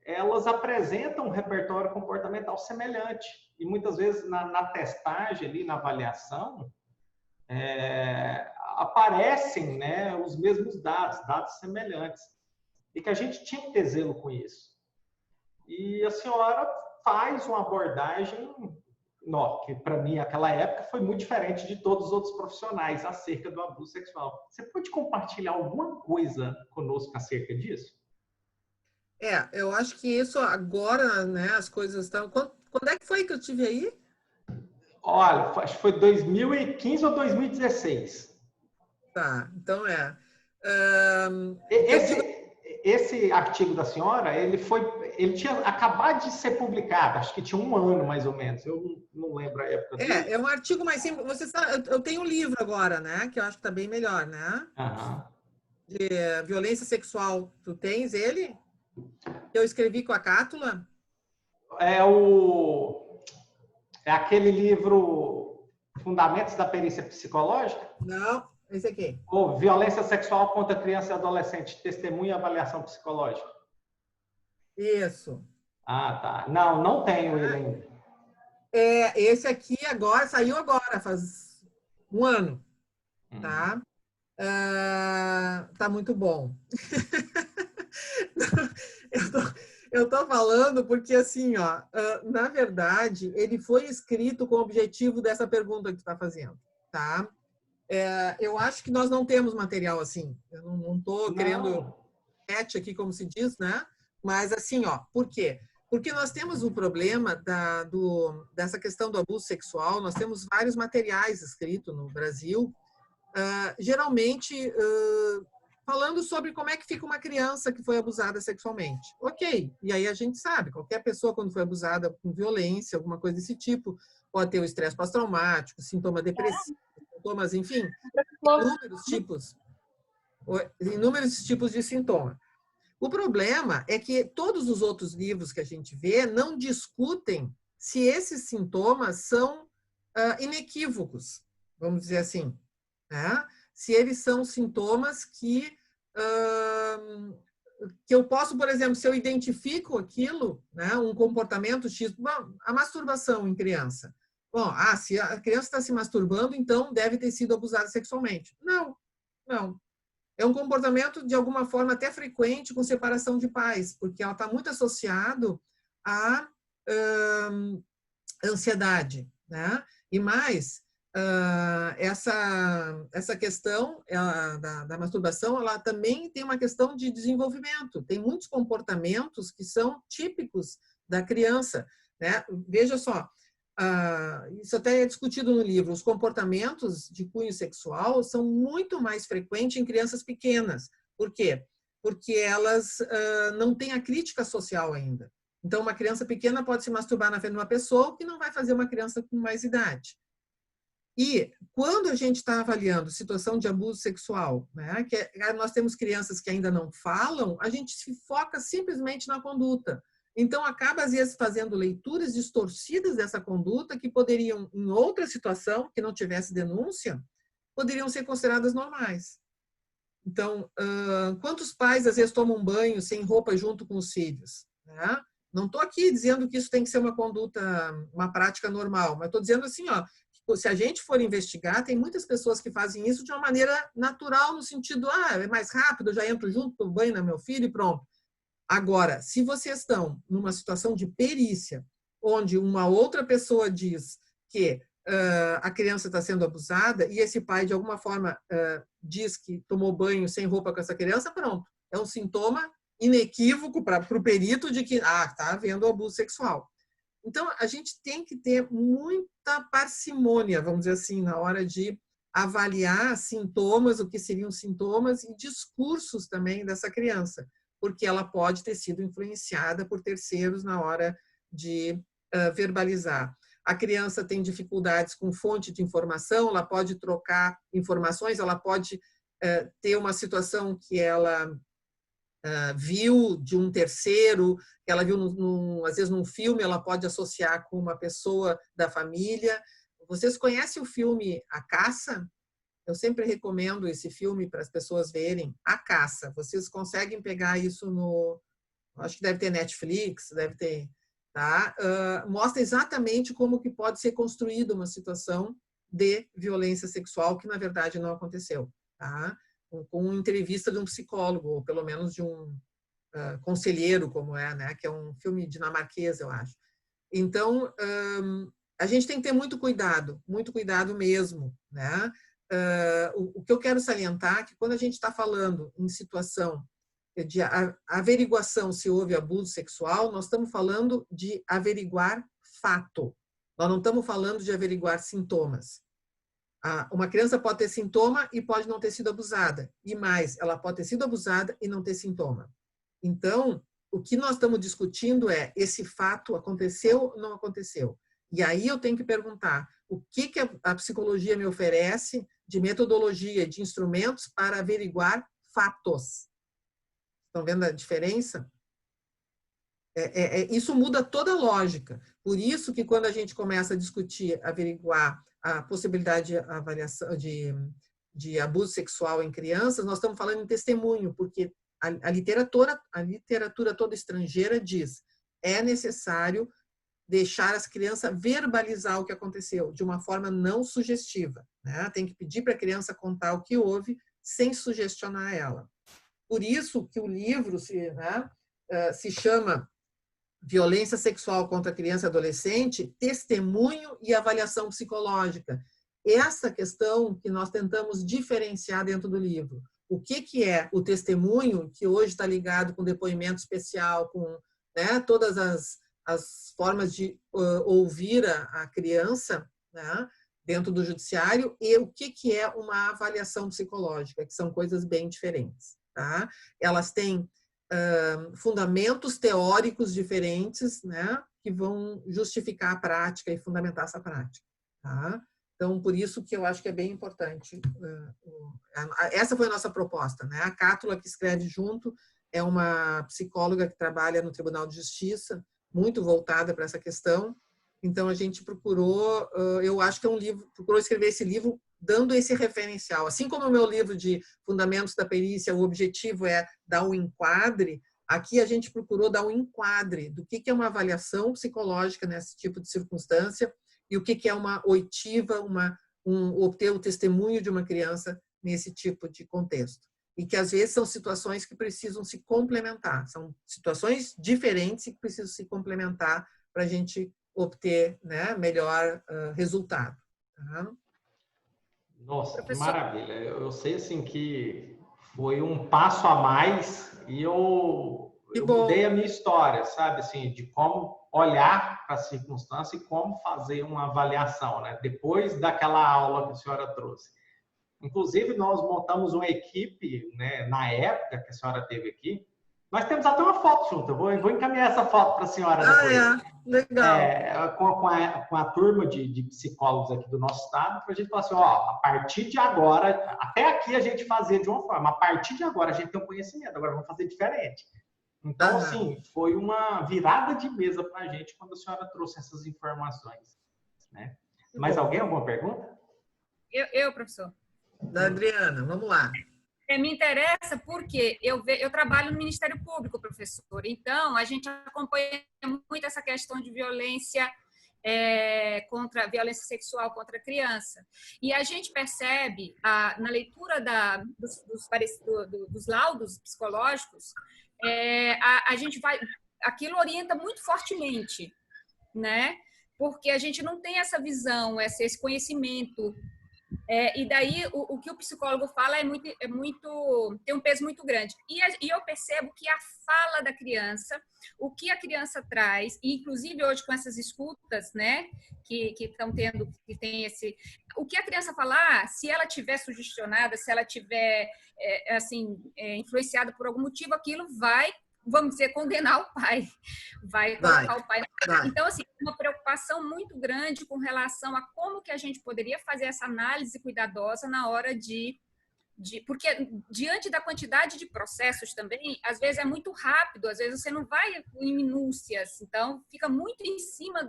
elas apresentam um repertório comportamental semelhante. E muitas vezes na testagem, ali, na avaliação, aparecem, né, os mesmos dados semelhantes. E que a gente tinha que ter zelo com isso. E a senhora faz uma abordagem, que para mim, naquela época, foi muito diferente de todos os outros profissionais acerca do abuso sexual. Você pode compartilhar alguma coisa conosco acerca disso? Eu acho que isso agora, né, as coisas estão... Quando é que foi que eu tive aí? Olha, acho que foi 2015 ou 2016. Tá, então Esse artigo da senhora, ele tinha acabado de ser publicado, acho que tinha um ano mais ou menos, eu não lembro a época dele. É um artigo mais simples. Você sabe, eu tenho um livro agora, né, que eu acho que está bem melhor, né? Uhum. De violência sexual. Tu tens ele? Eu escrevi com a Cátula? É aquele livro Fundamentos da Perícia Psicológica? Não, esse aqui. Ou Violência Sexual contra Criança e Adolescente, Testemunha e Avaliação Psicológica. Isso. Ah, tá. Não tenho ele ainda. Esse aqui agora, saiu agora, faz um ano, tá? Tá muito bom. Eu tô falando porque, assim, ó, na verdade, ele foi escrito com o objetivo dessa pergunta que tu tá fazendo, tá? Eu acho que nós não temos material assim. Eu não tô querendo aqui, como se diz, né? Mas, assim, ó, por quê? Porque nós temos um problema dessa questão do abuso sexual, nós temos vários materiais escritos no Brasil, geralmente falando sobre como é que fica uma criança que foi abusada sexualmente. Ok, e aí a gente sabe, qualquer pessoa quando foi abusada com violência, alguma coisa desse tipo, pode ter o estresse pós-traumático, sintoma depressivo, sintomas, enfim, inúmeros tipos de sintoma. O problema é que todos os outros livros que a gente vê não discutem se esses sintomas são inequívocos, vamos dizer assim, né? Se eles são sintomas que eu posso, por exemplo, se eu identifico aquilo, né, um comportamento X, a masturbação em criança. Bom, se a criança está se masturbando, então deve ter sido abusada sexualmente. Não. É um comportamento, de alguma forma, até frequente com separação de pais, porque ela está muito associado à ansiedade, né? E mais, essa questão da masturbação, ela também tem uma questão de desenvolvimento. Tem muitos comportamentos que são típicos da criança, né? Veja só, isso até é discutido no livro, os comportamentos de cunho sexual são muito mais frequentes em crianças pequenas. Por quê? Porque elas não têm a crítica social ainda. Então, uma criança pequena pode se masturbar na frente de uma pessoa, o que não vai fazer uma criança com mais idade. E quando a gente está avaliando situação de abuso sexual, né, que nós temos crianças que ainda não falam, a gente se foca simplesmente na conduta. Então, acaba, às vezes, fazendo leituras distorcidas dessa conduta que poderiam, em outra situação, que não tivesse denúncia, poderiam ser consideradas normais. Então, quantos pais, às vezes, tomam banho sem roupa junto com os filhos? Né? Não estou aqui dizendo que isso tem que ser uma conduta, uma prática normal, mas estou dizendo assim, ó, se a gente for investigar, tem muitas pessoas que fazem isso de uma maneira natural, no sentido, é mais rápido, eu já entro junto, tomo banho no meu filho e pronto. Agora, se vocês estão numa situação de perícia, onde uma outra pessoa diz que a criança está sendo abusada e esse pai, de alguma forma, diz que tomou banho sem roupa com essa criança, pronto. É um sintoma inequívoco para o perito de que está havendo abuso sexual. Então, a gente tem que ter muita parcimônia, vamos dizer assim, na hora de avaliar sintomas, o que seriam sintomas e discursos também dessa criança, porque ela pode ter sido influenciada por terceiros na hora de verbalizar. A criança tem dificuldades com fonte de informação, ela pode trocar informações, ela pode ter uma situação que ela viu de um terceiro, que ela viu, às vezes, num filme, ela pode associar com uma pessoa da família. Vocês conhecem o filme A Caça? Eu sempre recomendo esse filme para as pessoas verem. A Caça. Vocês conseguem pegar isso no... Acho que deve ter Netflix, deve ter... Tá? Mostra exatamente como que pode ser construída uma situação de violência sexual que, na verdade, não aconteceu. Tá? Com uma entrevista de um psicólogo, ou pelo menos de um conselheiro, como é, né? Que é um filme dinamarquês, eu acho. Então, a gente tem que ter muito cuidado mesmo, né? O que eu quero salientar é que quando a gente está falando em situação de averiguação se houve abuso sexual, nós estamos falando de averiguar fato. Nós não estamos falando de averiguar sintomas. Uma criança pode ter sintoma e pode não ter sido abusada. E mais, ela pode ter sido abusada e não ter sintoma. Então, o que nós estamos discutindo é esse fato aconteceu ou não aconteceu. E aí eu tenho que perguntar o que a psicologia me oferece de metodologia, de instrumentos para averiguar fatos. Estão vendo a diferença? Isso muda toda a lógica. Por isso que quando a gente começa a discutir, averiguar a possibilidade de avaliação de abuso sexual em crianças, nós estamos falando em testemunho, porque a literatura toda estrangeira diz é necessário deixar as crianças verbalizar o que aconteceu de uma forma não sugestiva, né? Tem que pedir para a criança contar o que houve sem sugestionar ela. Por isso que o livro se chama Violência Sexual contra Criança e Adolescente, Testemunho e Avaliação Psicológica. Essa questão que nós tentamos diferenciar dentro do livro. O que é o testemunho, que hoje está ligado com depoimento especial, com, né, todas as formas de ouvir a criança, né, dentro do judiciário, e o que é uma avaliação psicológica, que são coisas bem diferentes. Tá? Elas têm fundamentos teóricos diferentes, né, que vão justificar a prática e fundamentar essa prática. Tá? Então, por isso que eu acho que é bem importante. Essa foi a nossa proposta, né? A Cátula, que escreve junto, é uma psicóloga que trabalha no Tribunal de Justiça, muito voltada para essa questão. Então, a gente procurou, eu acho que é um livro, procurou escrever esse livro dando esse referencial. Assim como o meu livro de Fundamentos da Perícia, o objetivo é dar um enquadre, aqui a gente procurou dar um enquadre do que é uma avaliação psicológica nesse tipo de circunstância e o que é uma oitiva, obter o testemunho de uma criança nesse tipo de contexto. E que, às vezes, são situações que precisam se complementar. São situações diferentes e que precisam se complementar para a gente obter, né, melhor resultado. Tá? Nossa, que maravilha. Eu sei, assim, que foi um passo a mais e eu mudei a minha história, sabe? Assim, de como olhar para a circunstância e como fazer uma avaliação, né? Depois daquela aula que a senhora trouxe. Inclusive, nós montamos uma equipe, né, na época que a senhora teve aqui. Nós temos até uma foto junto. Eu vou encaminhar essa foto para a senhora depois. Legal. Com a turma de psicólogos aqui do nosso estado, para a gente falar assim, ó, a partir de agora, até aqui a gente fazia de uma forma, a partir de agora a gente tem um conhecimento, agora vamos fazer diferente. Então, assim, foi uma virada de mesa para a gente quando a senhora trouxe essas informações. Né? Mais alguém? Alguma pergunta? Eu, professor. Da Adriana, vamos lá. Me interessa porque eu trabalho no Ministério Público, professor. Então, a gente acompanha muito essa questão de violência contra violência sexual contra a criança. E a gente percebe, na leitura dos laudos psicológicos, aquilo orienta muito fortemente, né? Porque a gente não tem essa visão, esse conhecimento. E daí o que o psicólogo fala tem um peso muito grande. E eu percebo que a fala da criança, o que a criança traz, e inclusive hoje com essas escutas, né, que estão tendo, que tem esse, o que a criança falar, se ela tiver sugestionada, se ela tiver influenciada por algum motivo, aquilo vai, vamos dizer, condenar o pai, vai colocar o pai. Então, assim, uma preocupação muito grande com relação a como que a gente poderia fazer essa análise cuidadosa na hora de Porque diante da quantidade de processos também, às vezes é muito rápido, às vezes você não vai em minúcias, então fica muito em cima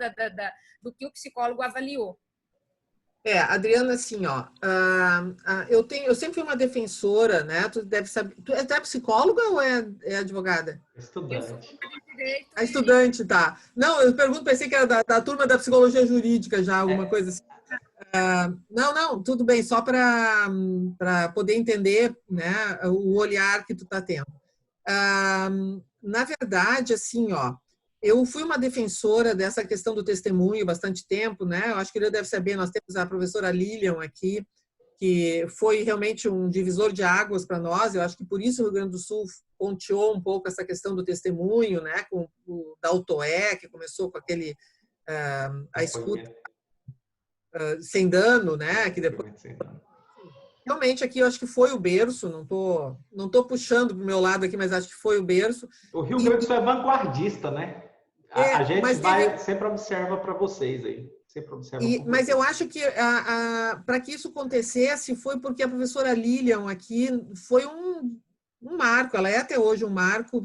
do que o psicólogo avaliou. Adriana, assim, ó, eu sempre fui uma defensora, né? Tu deve saber, tu é psicóloga ou é advogada? Estudante. A estudante, tá. Não, eu pergunto, pensei que era da turma da psicologia jurídica já, alguma coisa assim. Não, tudo bem, só para poder entender, né, o olhar que tu tá tendo. Na verdade, assim, ó, eu fui uma defensora dessa questão do testemunho bastante tempo, né? Eu acho que ele deve saber, nós temos a professora Lilian aqui, que foi realmente um divisor de águas para nós. Eu acho que por isso o Rio Grande do Sul ponteou um pouco essa questão do testemunho, né? Com o da Autoé, que começou com aquele a escuta sem dano, né? Que depois realmente aqui eu acho que foi o berço. Não tô puxando para o meu lado aqui, mas acho que foi o berço. O Rio Grande do Sul é vanguardista, né? A gente sempre observa para vocês aí. Mas eu acho que para que isso acontecesse foi porque a professora Lilian aqui foi um marco, ela é até hoje um marco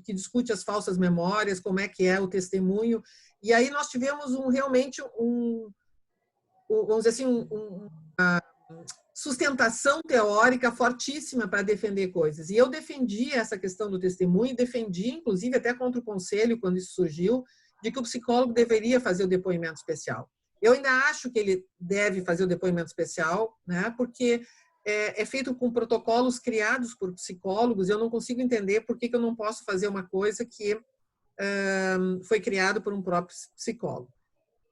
que discute as falsas memórias, como é que é o testemunho. E aí nós tivemos realmente vamos dizer assim, uma sustentação teórica fortíssima para defender coisas. E eu defendi essa questão do testemunho, defendi, inclusive, até contra o conselho, quando isso surgiu, de que o psicólogo deveria fazer o depoimento especial. Eu ainda acho que ele deve fazer o depoimento especial, né? Porque é feito com protocolos criados por psicólogos. Eu não consigo entender por que eu não posso fazer uma coisa que foi criado por um próprio psicólogo.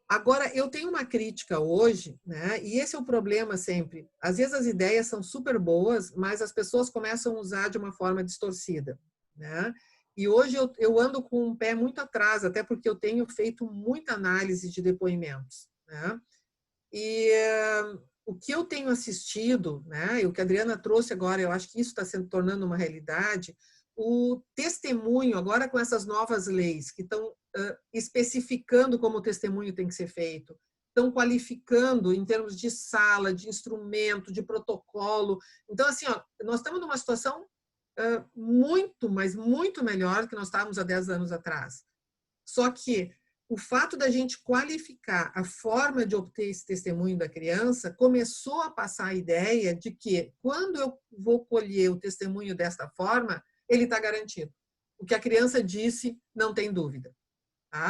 Agora, eu tenho uma crítica hoje, né? E esse é o problema sempre. Às vezes as ideias são super boas, mas as pessoas começam a usar de uma forma distorcida, né? E hoje eu ando com um pé muito atrás, até porque eu tenho feito muita análise de depoimentos, né? E o que eu tenho assistido, né? E o que a Adriana trouxe agora, eu acho que isso está se tornando uma realidade. O testemunho, agora com essas novas leis que estão especificando como o testemunho tem que ser feito, estão qualificando em termos de sala, de instrumento, de protocolo. Então, assim, ó, nós estamos numa situação muito, mas muito melhor do que nós estávamos há 10 anos atrás. Só que o fato da gente qualificar a forma de obter esse testemunho da criança começou a passar a ideia de que, quando eu vou colher o testemunho desta forma, ele está garantido. O que a criança disse, não tem dúvida.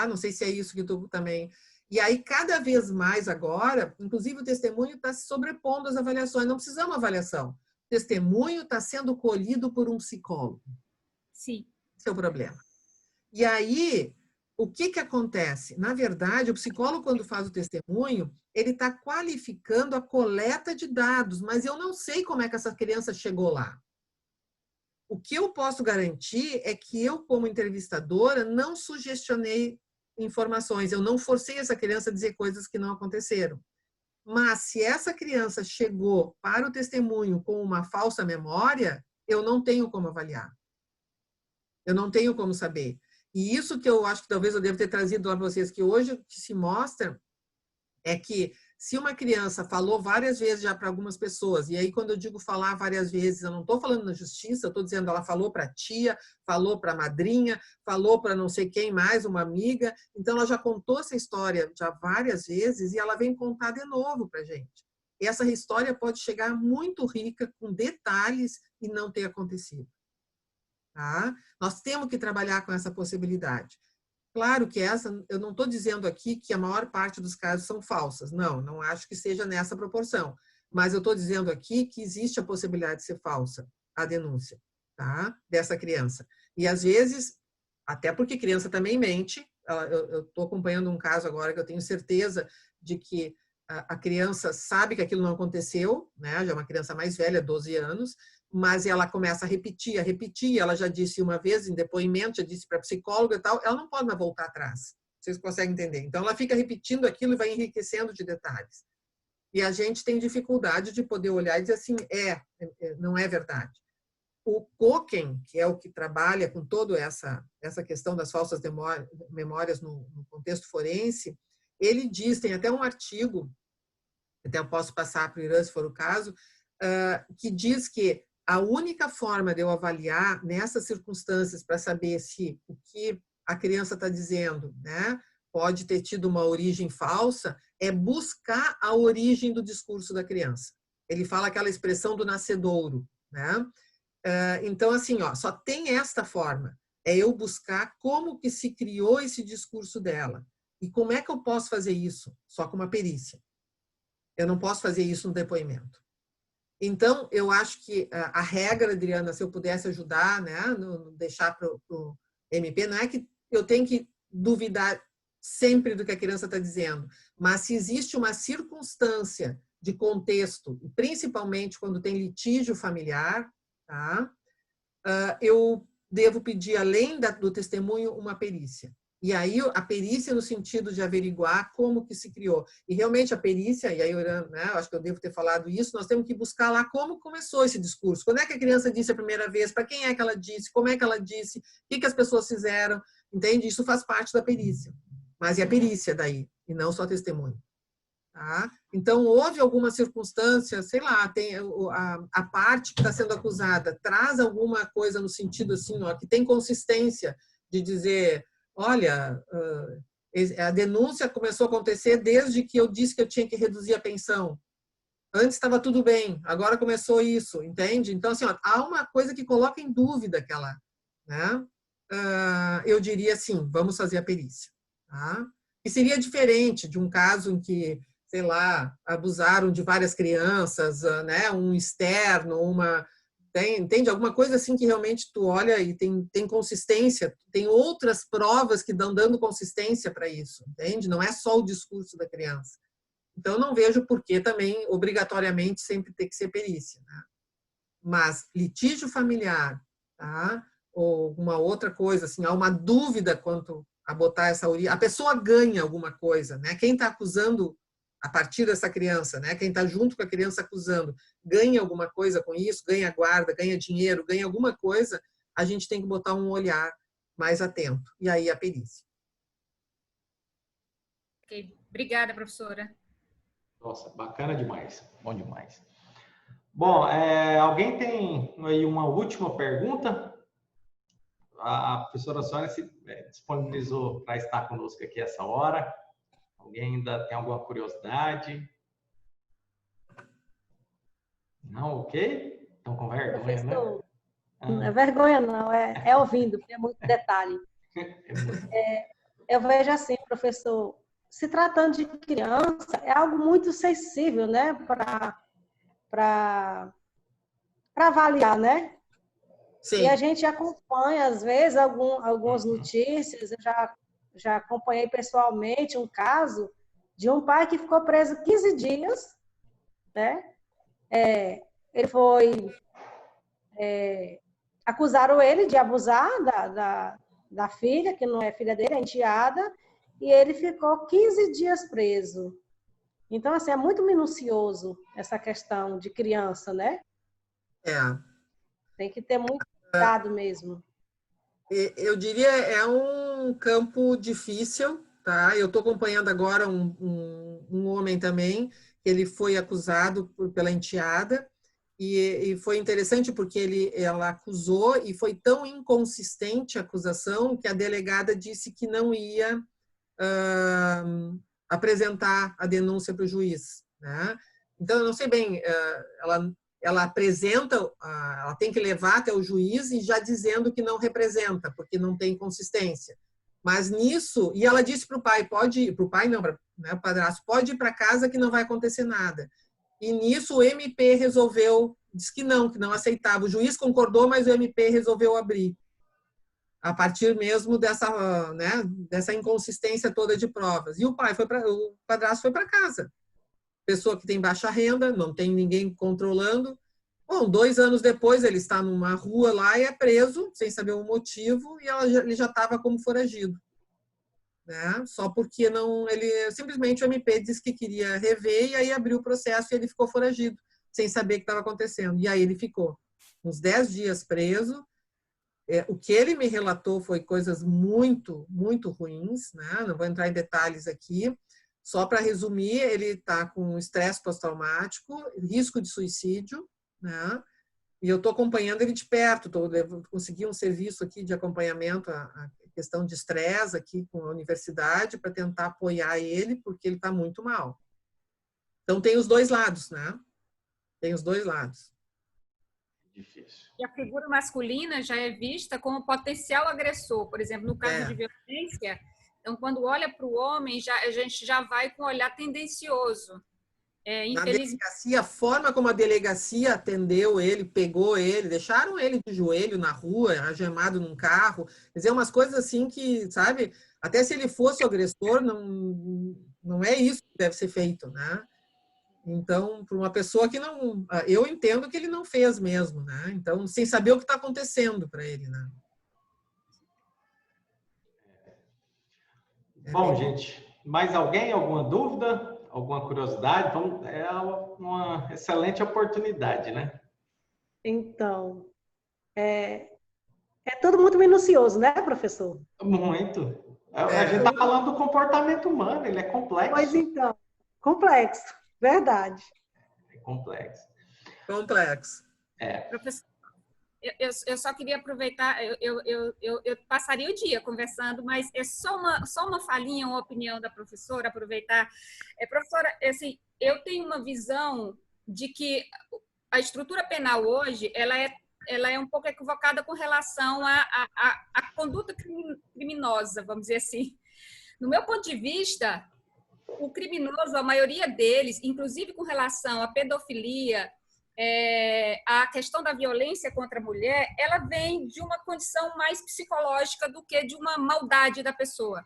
Não sei se é isso que tu também... E aí, cada vez mais agora, inclusive o testemunho está se sobrepondo às avaliações. Não precisamos avaliação. O testemunho está sendo colhido por um psicólogo. Sim. Esse é o problema. E aí, o que acontece? Na verdade, o psicólogo, quando faz o testemunho, ele está qualificando a coleta de dados, mas eu não sei como é que essa criança chegou lá. O que eu posso garantir é que eu, como entrevistadora, não sugestionei informações, eu não forcei essa criança a dizer coisas que não aconteceram. Mas se essa criança chegou para o testemunho com uma falsa memória, eu não tenho como avaliar. Eu não tenho como saber. E isso que eu acho que talvez eu devo ter trazido lá para vocês, que hoje o que se mostra é que se uma criança falou várias vezes já para algumas pessoas, e aí quando eu digo falar várias vezes, eu não estou falando na justiça, eu estou dizendo ela falou para a tia, falou para a madrinha, falou para não sei quem mais, uma amiga, então ela já contou essa história já várias vezes e ela vem contar de novo para a gente. E essa história pode chegar muito rica, com detalhes e não ter acontecido. Tá? Nós temos que trabalhar com essa possibilidade. Claro que eu não estou dizendo aqui que a maior parte dos casos são falsas. Não acho que seja nessa proporção. Mas eu estou dizendo aqui que existe a possibilidade de ser falsa a denúncia, tá? Dessa criança. E às vezes, até porque criança também mente, eu estou acompanhando um caso agora que eu tenho certeza de que a criança sabe que aquilo não aconteceu, né? Já é uma criança mais velha, 12 anos, mas ela começa a repetir, ela já disse uma vez em depoimento, já disse para a psicóloga e tal, ela não pode mais voltar atrás. Vocês conseguem entender? Então, ela fica repetindo aquilo e vai enriquecendo de detalhes. E a gente tem dificuldade de poder olhar e dizer assim, não é verdade. O Koken, que é o que trabalha com toda essa questão das falsas memórias no contexto forense, ele diz, tem até um artigo, até eu posso passar para o Irã, se for o caso, que diz que a única forma de eu avaliar nessas circunstâncias para saber se o que a criança está dizendo, né, pode ter tido uma origem falsa, é buscar a origem do discurso da criança. Ele fala aquela expressão do nascedouro, né? Então, assim, ó, só tem esta forma, é eu buscar como que se criou esse discurso dela. E como é que eu posso fazer isso? Só com uma perícia. Eu não posso fazer isso no depoimento. Então, eu acho que a regra, Adriana, se eu pudesse ajudar, né, deixar para o MP, não é que eu tenho que duvidar sempre do que a criança está dizendo, mas se existe uma circunstância de contexto, principalmente quando tem litígio familiar, tá? Eu devo pedir, além do testemunho, uma perícia. E aí, a perícia no sentido de averiguar como que se criou. E realmente a perícia, e aí né, acho que eu devo ter falado isso, nós temos que buscar lá como começou esse discurso. Quando é que a criança disse a primeira vez? Para quem é que ela disse? Como é que ela disse? O que as pessoas fizeram? Entende? Isso faz parte da perícia. Mas é a perícia daí, e não só testemunho. Tá? Então, houve alguma circunstância, sei lá, tem a parte que está sendo acusada traz alguma coisa no sentido assim, ó, que tem consistência de dizer, olha, a denúncia começou a acontecer desde que eu disse que eu tinha que reduzir a pensão. Antes estava tudo bem, agora começou isso, entende? Então, assim, ó, há uma coisa que coloca em dúvida aquela, né? Eu diria assim, vamos fazer a perícia. Tá? E seria diferente de um caso em que, sei lá, abusaram de várias crianças, né? Um externo, entende? Alguma coisa assim que realmente tu olha e tem consistência, tem outras provas que estão dando consistência para isso, entende? Não é só o discurso da criança. Então, não vejo por que também, obrigatoriamente, sempre ter que ser perícia. Né? Mas litígio familiar, tá? Ou uma outra coisa, assim, há uma dúvida quanto a botar essa origem. A pessoa ganha alguma coisa, né? Quem está acusando a partir dessa criança, né? Quem está junto com a criança acusando, ganha alguma coisa com isso, ganha guarda, ganha dinheiro, ganha alguma coisa, a gente tem que botar um olhar mais atento. E aí a perícia. Ok, obrigada, professora. Nossa, bacana demais, bom demais. Bom, alguém tem aí uma última pergunta? A professora Sônia se disponibilizou para estar conosco aqui essa hora. Alguém ainda tem alguma curiosidade? Não, ok? Estão com vergonha, né? Não é vergonha, não, é ouvindo, porque é muito detalhe. Eu vejo assim, professor, se tratando de criança, é algo muito sensível, né, para avaliar, né? Sim. E a gente acompanha, às vezes, algumas notícias, eu já acompanhei pessoalmente um caso de um pai que ficou preso 15 dias, né? Ele foi... acusaram ele de abusar da filha, que não é filha dele, é enteada, e ele ficou 15 dias preso. Então, assim, é muito minucioso essa questão de criança, né? Tem que ter muito cuidado mesmo. Eu diria, é um campo difícil, tá? Eu estou acompanhando agora um homem também, que ele foi acusado pela enteada, e foi interessante porque ela acusou e foi tão inconsistente a acusação que a delegada disse que não ia apresentar a denúncia para o juiz. Né? Então, eu não sei bem, ela apresenta, ela tem que levar até o juiz e já dizendo que não representa, porque não tem consistência. Mas nisso, e ela disse para o pai, para o pai não, para o padrasto, pode ir para casa que não vai acontecer nada. E nisso o MP disse que não aceitava. O juiz concordou, mas o MP resolveu abrir. A partir mesmo dessa, né, dessa inconsistência toda de provas. E o padrasto foi para casa. Pessoa que tem baixa renda, não tem ninguém controlando. Bom, 2 anos depois ele está numa rua lá e é preso, sem saber o motivo, e ele já estava como foragido. Né? Só porque simplesmente o MP disse que queria rever e aí abriu o processo e ele ficou foragido, sem saber o que estava acontecendo. E aí ele ficou uns 10 dias preso. O que ele me relatou foi coisas muito, muito ruins, né? Não vou entrar em detalhes aqui. Só para resumir, ele está com estresse pós-traumático, risco de suicídio, né? E eu estou acompanhando ele de perto, consegui um serviço aqui de acompanhamento à questão de estresse aqui com a universidade para tentar apoiar ele, porque ele está muito mal. Então, tem os dois lados, né? Tem os dois lados. Difícil. E a figura masculina já é vista como potencial agressor. Por exemplo, no caso de violência, então, quando olha para o homem, a gente já vai com um olhar tendencioso. Na delegacia, a forma como a delegacia atendeu ele, pegou ele, deixaram ele de joelho na rua, algemado num carro, quer dizer, umas coisas assim que, sabe, até se ele fosse o agressor, não é isso que deve ser feito, né? Então, para uma pessoa que não... Eu entendo que ele não fez mesmo, né? Então, sem saber o que está acontecendo para ele, né? Bom, gente, mais alguém? Alguma dúvida? Alguma curiosidade? É uma excelente oportunidade, né? Então, é tudo muito minucioso, né, professor? Muito. A gente está falando do comportamento humano, ele é complexo. Pois então, complexo, verdade. É complexo. Complexo. Professor, eu só queria aproveitar, eu passaria o dia conversando, mas é só uma falinha, uma opinião da professora, aproveitar. Professora, assim, eu tenho uma visão de que a estrutura penal hoje, ela é um pouco equivocada com relação à conduta criminosa, vamos dizer assim. No meu ponto de vista, o criminoso, a maioria deles, inclusive com relação à pedofilia, a questão da violência contra a mulher, ela vem de uma condição mais psicológica do que de uma maldade da pessoa.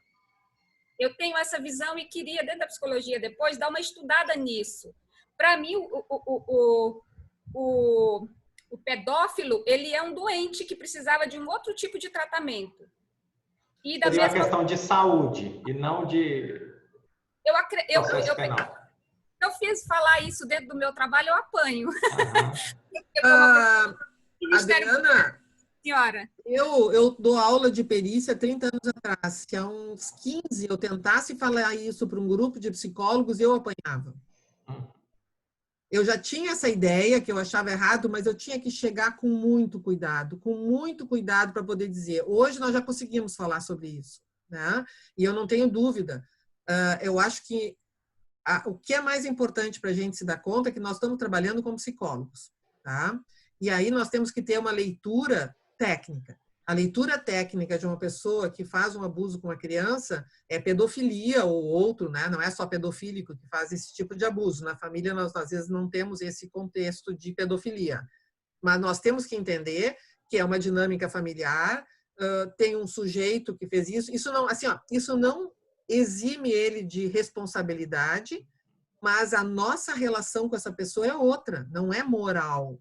Eu tenho essa visão e queria, dentro da psicologia depois, dar uma estudada nisso. Para mim, o pedófilo, ele é um doente que precisava de um outro tipo de tratamento. E da seria uma questão de saúde e não de processo penal. Eu fiz falar isso dentro do meu trabalho, eu apanho. Adriana, senhora, eu dou aula de perícia há 30 anos atrás. Se há uns 15 eu tentasse falar isso para um grupo de psicólogos, eu apanhava. Eu já tinha essa ideia que eu achava errado, mas eu tinha que chegar com muito cuidado para poder dizer. Hoje nós já conseguimos falar sobre isso, né? E eu não tenho dúvida. Eu acho que o que é mais importante para a gente se dar conta é que nós estamos trabalhando como psicólogos, tá? E aí nós temos que ter uma leitura técnica. A leitura técnica de uma pessoa que faz um abuso com uma criança é pedofilia ou outro, né? Não é só pedofílico que faz esse tipo de abuso. Na família, nós às vezes não temos esse contexto de pedofilia. Mas nós temos que entender que é uma dinâmica familiar, tem um sujeito que fez isso. Isso não, assim, ó, isso não exime ele de responsabilidade, mas a nossa relação com essa pessoa é outra, não é moral.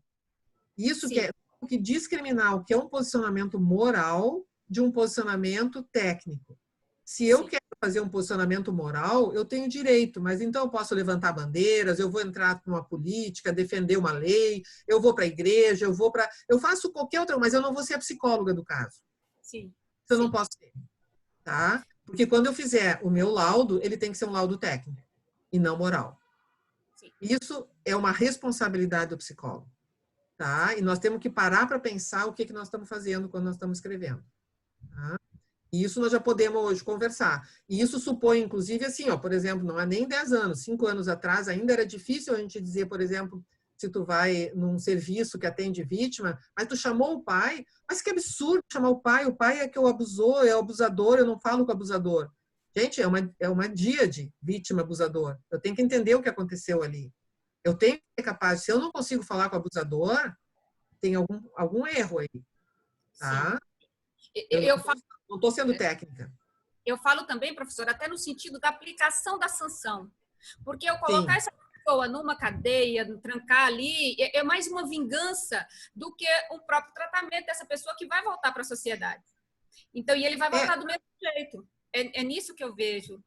Isso que é o que discriminar o que é um posicionamento moral de um posicionamento técnico. Se eu quero fazer um posicionamento moral, eu tenho direito, mas então eu posso levantar bandeiras, eu vou entrar numa política, defender uma lei, eu vou para a igreja, eu faço qualquer outra, mas eu não vou ser a psicóloga do caso. Sim. Isso eu não posso ser, tá? Porque quando eu fizer o meu laudo, ele tem que ser um laudo técnico e não moral. Sim. Isso é uma responsabilidade do psicólogo, tá? E nós temos que parar para pensar o que nós estamos fazendo quando nós estamos escrevendo, tá? E isso nós já podemos hoje conversar. E isso supõe, inclusive, assim, ó, por exemplo, não há nem 10 anos, 5 anos atrás, ainda era difícil a gente dizer, por exemplo, se tu vai num serviço que atende vítima, mas tu chamou o pai, mas que absurdo chamar o pai é que o abusou, é o abusador, eu não falo com o abusador. Gente, é uma díade vítima-abusador. Eu tenho que entender o que aconteceu ali. Eu tenho que ser capaz, se eu não consigo falar com o abusador, tem algum erro aí, tá? Eu não estou sendo técnica. Eu falo também, professora, até no sentido da aplicação da sanção. Porque eu colocar essa pessoa numa cadeia, trancar ali, é mais uma vingança do que um próprio tratamento dessa pessoa que vai voltar para a sociedade. Então, e ele vai voltar do mesmo jeito. É nisso que eu vejo.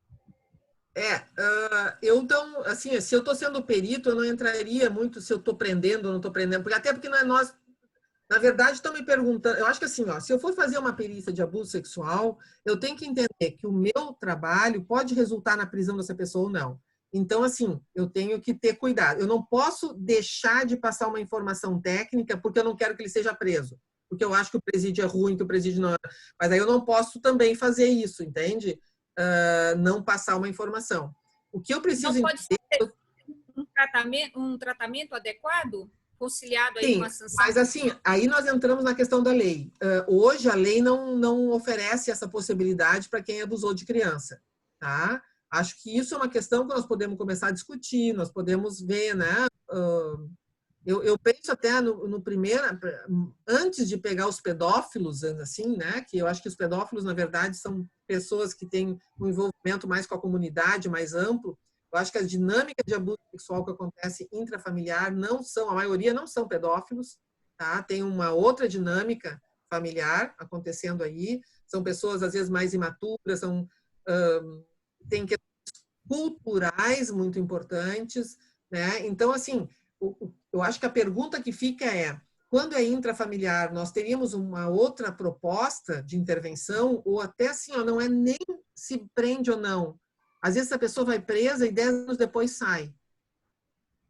Então, assim, se eu estou sendo perito, eu não entraria muito se eu estou prendendo ou não estou prendendo, porque até porque não é nós... Na verdade, estão me perguntando... Eu acho que assim, ó, se eu for fazer uma perícia de abuso sexual, eu tenho que entender que o meu trabalho pode resultar na prisão dessa pessoa ou não. Então, assim, eu tenho que ter cuidado. Eu não posso deixar de passar uma informação técnica porque eu não quero que ele seja preso. Porque eu acho que o presídio é ruim, que o presídio não é. Mas aí eu não posso também fazer isso, entende? Não passar uma informação. O que eu preciso não pode entender... ser um tratamento adequado, conciliado aí Sim, com a sanção? mas assim, aí nós entramos na questão da lei. Hoje a lei não oferece essa possibilidade para quem abusou de criança, tá? Acho que isso é uma questão que nós podemos começar a discutir, nós podemos ver, né? Eu penso até no primeiro, antes de pegar os pedófilos, assim, né? Que eu acho que os pedófilos, na verdade, são pessoas que têm um envolvimento mais com a comunidade, mais amplo. Eu acho que as dinâmicas de abuso sexual que acontece intrafamiliar não são, a maioria não são pedófilos, tá? Tem uma outra dinâmica familiar acontecendo aí. São pessoas, às vezes, mais imaturas, tem questões culturais muito importantes, né? Então, assim, eu acho que a pergunta que fica é: quando é intrafamiliar, nós teríamos uma outra proposta de intervenção, ou até assim, ó, não é nem se prende ou não. Às vezes a pessoa vai presa e 10 anos depois sai.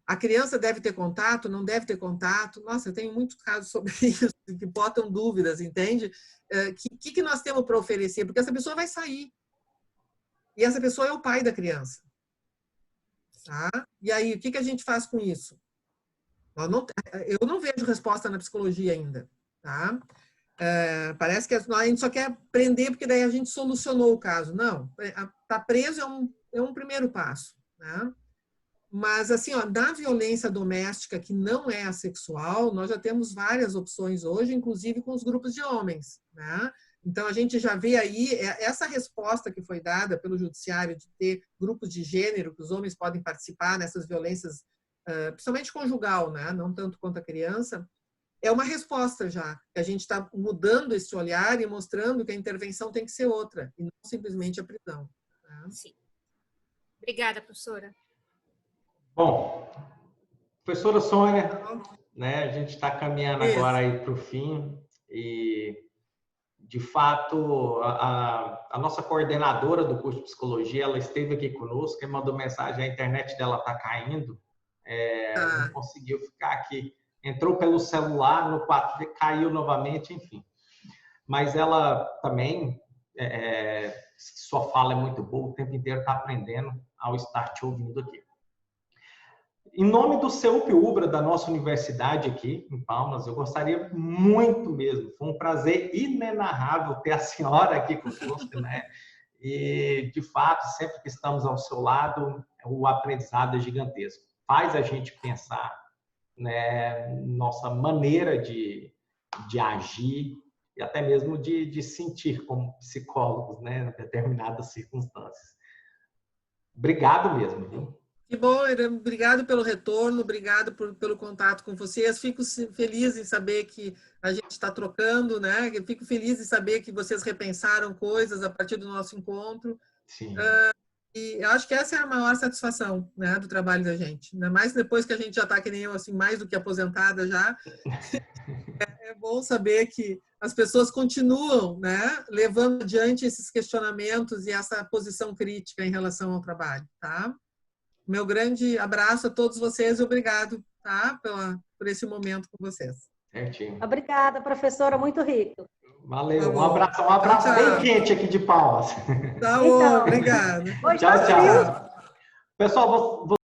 A criança deve ter contato, não deve ter contato. Nossa, eu tenho muitos casos sobre isso que botam dúvidas, entende? O que nós temos para oferecer? Porque essa pessoa vai sair. E essa pessoa é o pai da criança. Tá? E aí, o que a gente faz com isso? Eu não vejo resposta na psicologia ainda. Tá? Parece que a gente só quer prender porque daí a gente solucionou o caso. Não, tá preso é um primeiro passo. Né? Mas, assim, ó, da violência doméstica que não é assexual, nós já temos várias opções hoje, inclusive com os grupos de homens. Né? Então, a gente já vê aí essa resposta que foi dada pelo judiciário de ter grupos de gênero, que os homens podem participar nessas violências, principalmente conjugal, né? Não tanto quanto a criança, é uma resposta já. A gente está mudando esse olhar e mostrando que a intervenção tem que ser outra, e não simplesmente a prisão. Né? Sim. Obrigada, professora. Bom, professora Sônia, né, a gente está caminhando agora aí para o fim e, de fato, a nossa coordenadora do curso de psicologia, ela esteve aqui conosco e mandou mensagem, a internet dela está caindo, não conseguiu ficar aqui. Entrou pelo celular, no 4G, caiu novamente, enfim. Mas ela também, sua fala é muito boa, o tempo inteiro está aprendendo ao estar te ouvindo aqui. Em nome do CEUP-UBRA, da nossa universidade aqui em Palmas, eu gostaria muito mesmo, foi um prazer inenarrável ter a senhora aqui conosco, né? E, de fato, sempre que estamos ao seu lado, o aprendizado é gigantesco. Faz a gente pensar, né, nossa maneira de agir e até mesmo de sentir como psicólogos, né, em determinadas circunstâncias. Obrigado mesmo, viu? Que bom, obrigado pelo retorno, obrigado pelo contato com vocês. Fico feliz em saber que a gente está trocando, né? Fico feliz em saber que vocês repensaram coisas a partir do nosso encontro. Sim. E eu acho que essa é a maior satisfação, né, do trabalho da gente. Ainda mais depois que a gente já está, que nem eu, assim, mais do que aposentada já. É bom saber que as pessoas continuam, né, levando adiante esses questionamentos e essa posição crítica em relação ao trabalho, tá? Meu grande abraço a todos vocês e obrigado, tá, por esse momento com vocês. Certinho. Obrigada, professora, muito rico. Valeu, um abraço bem quente aqui de Palmas. Tá bom, obrigada. Tchau, tchau. Pessoal,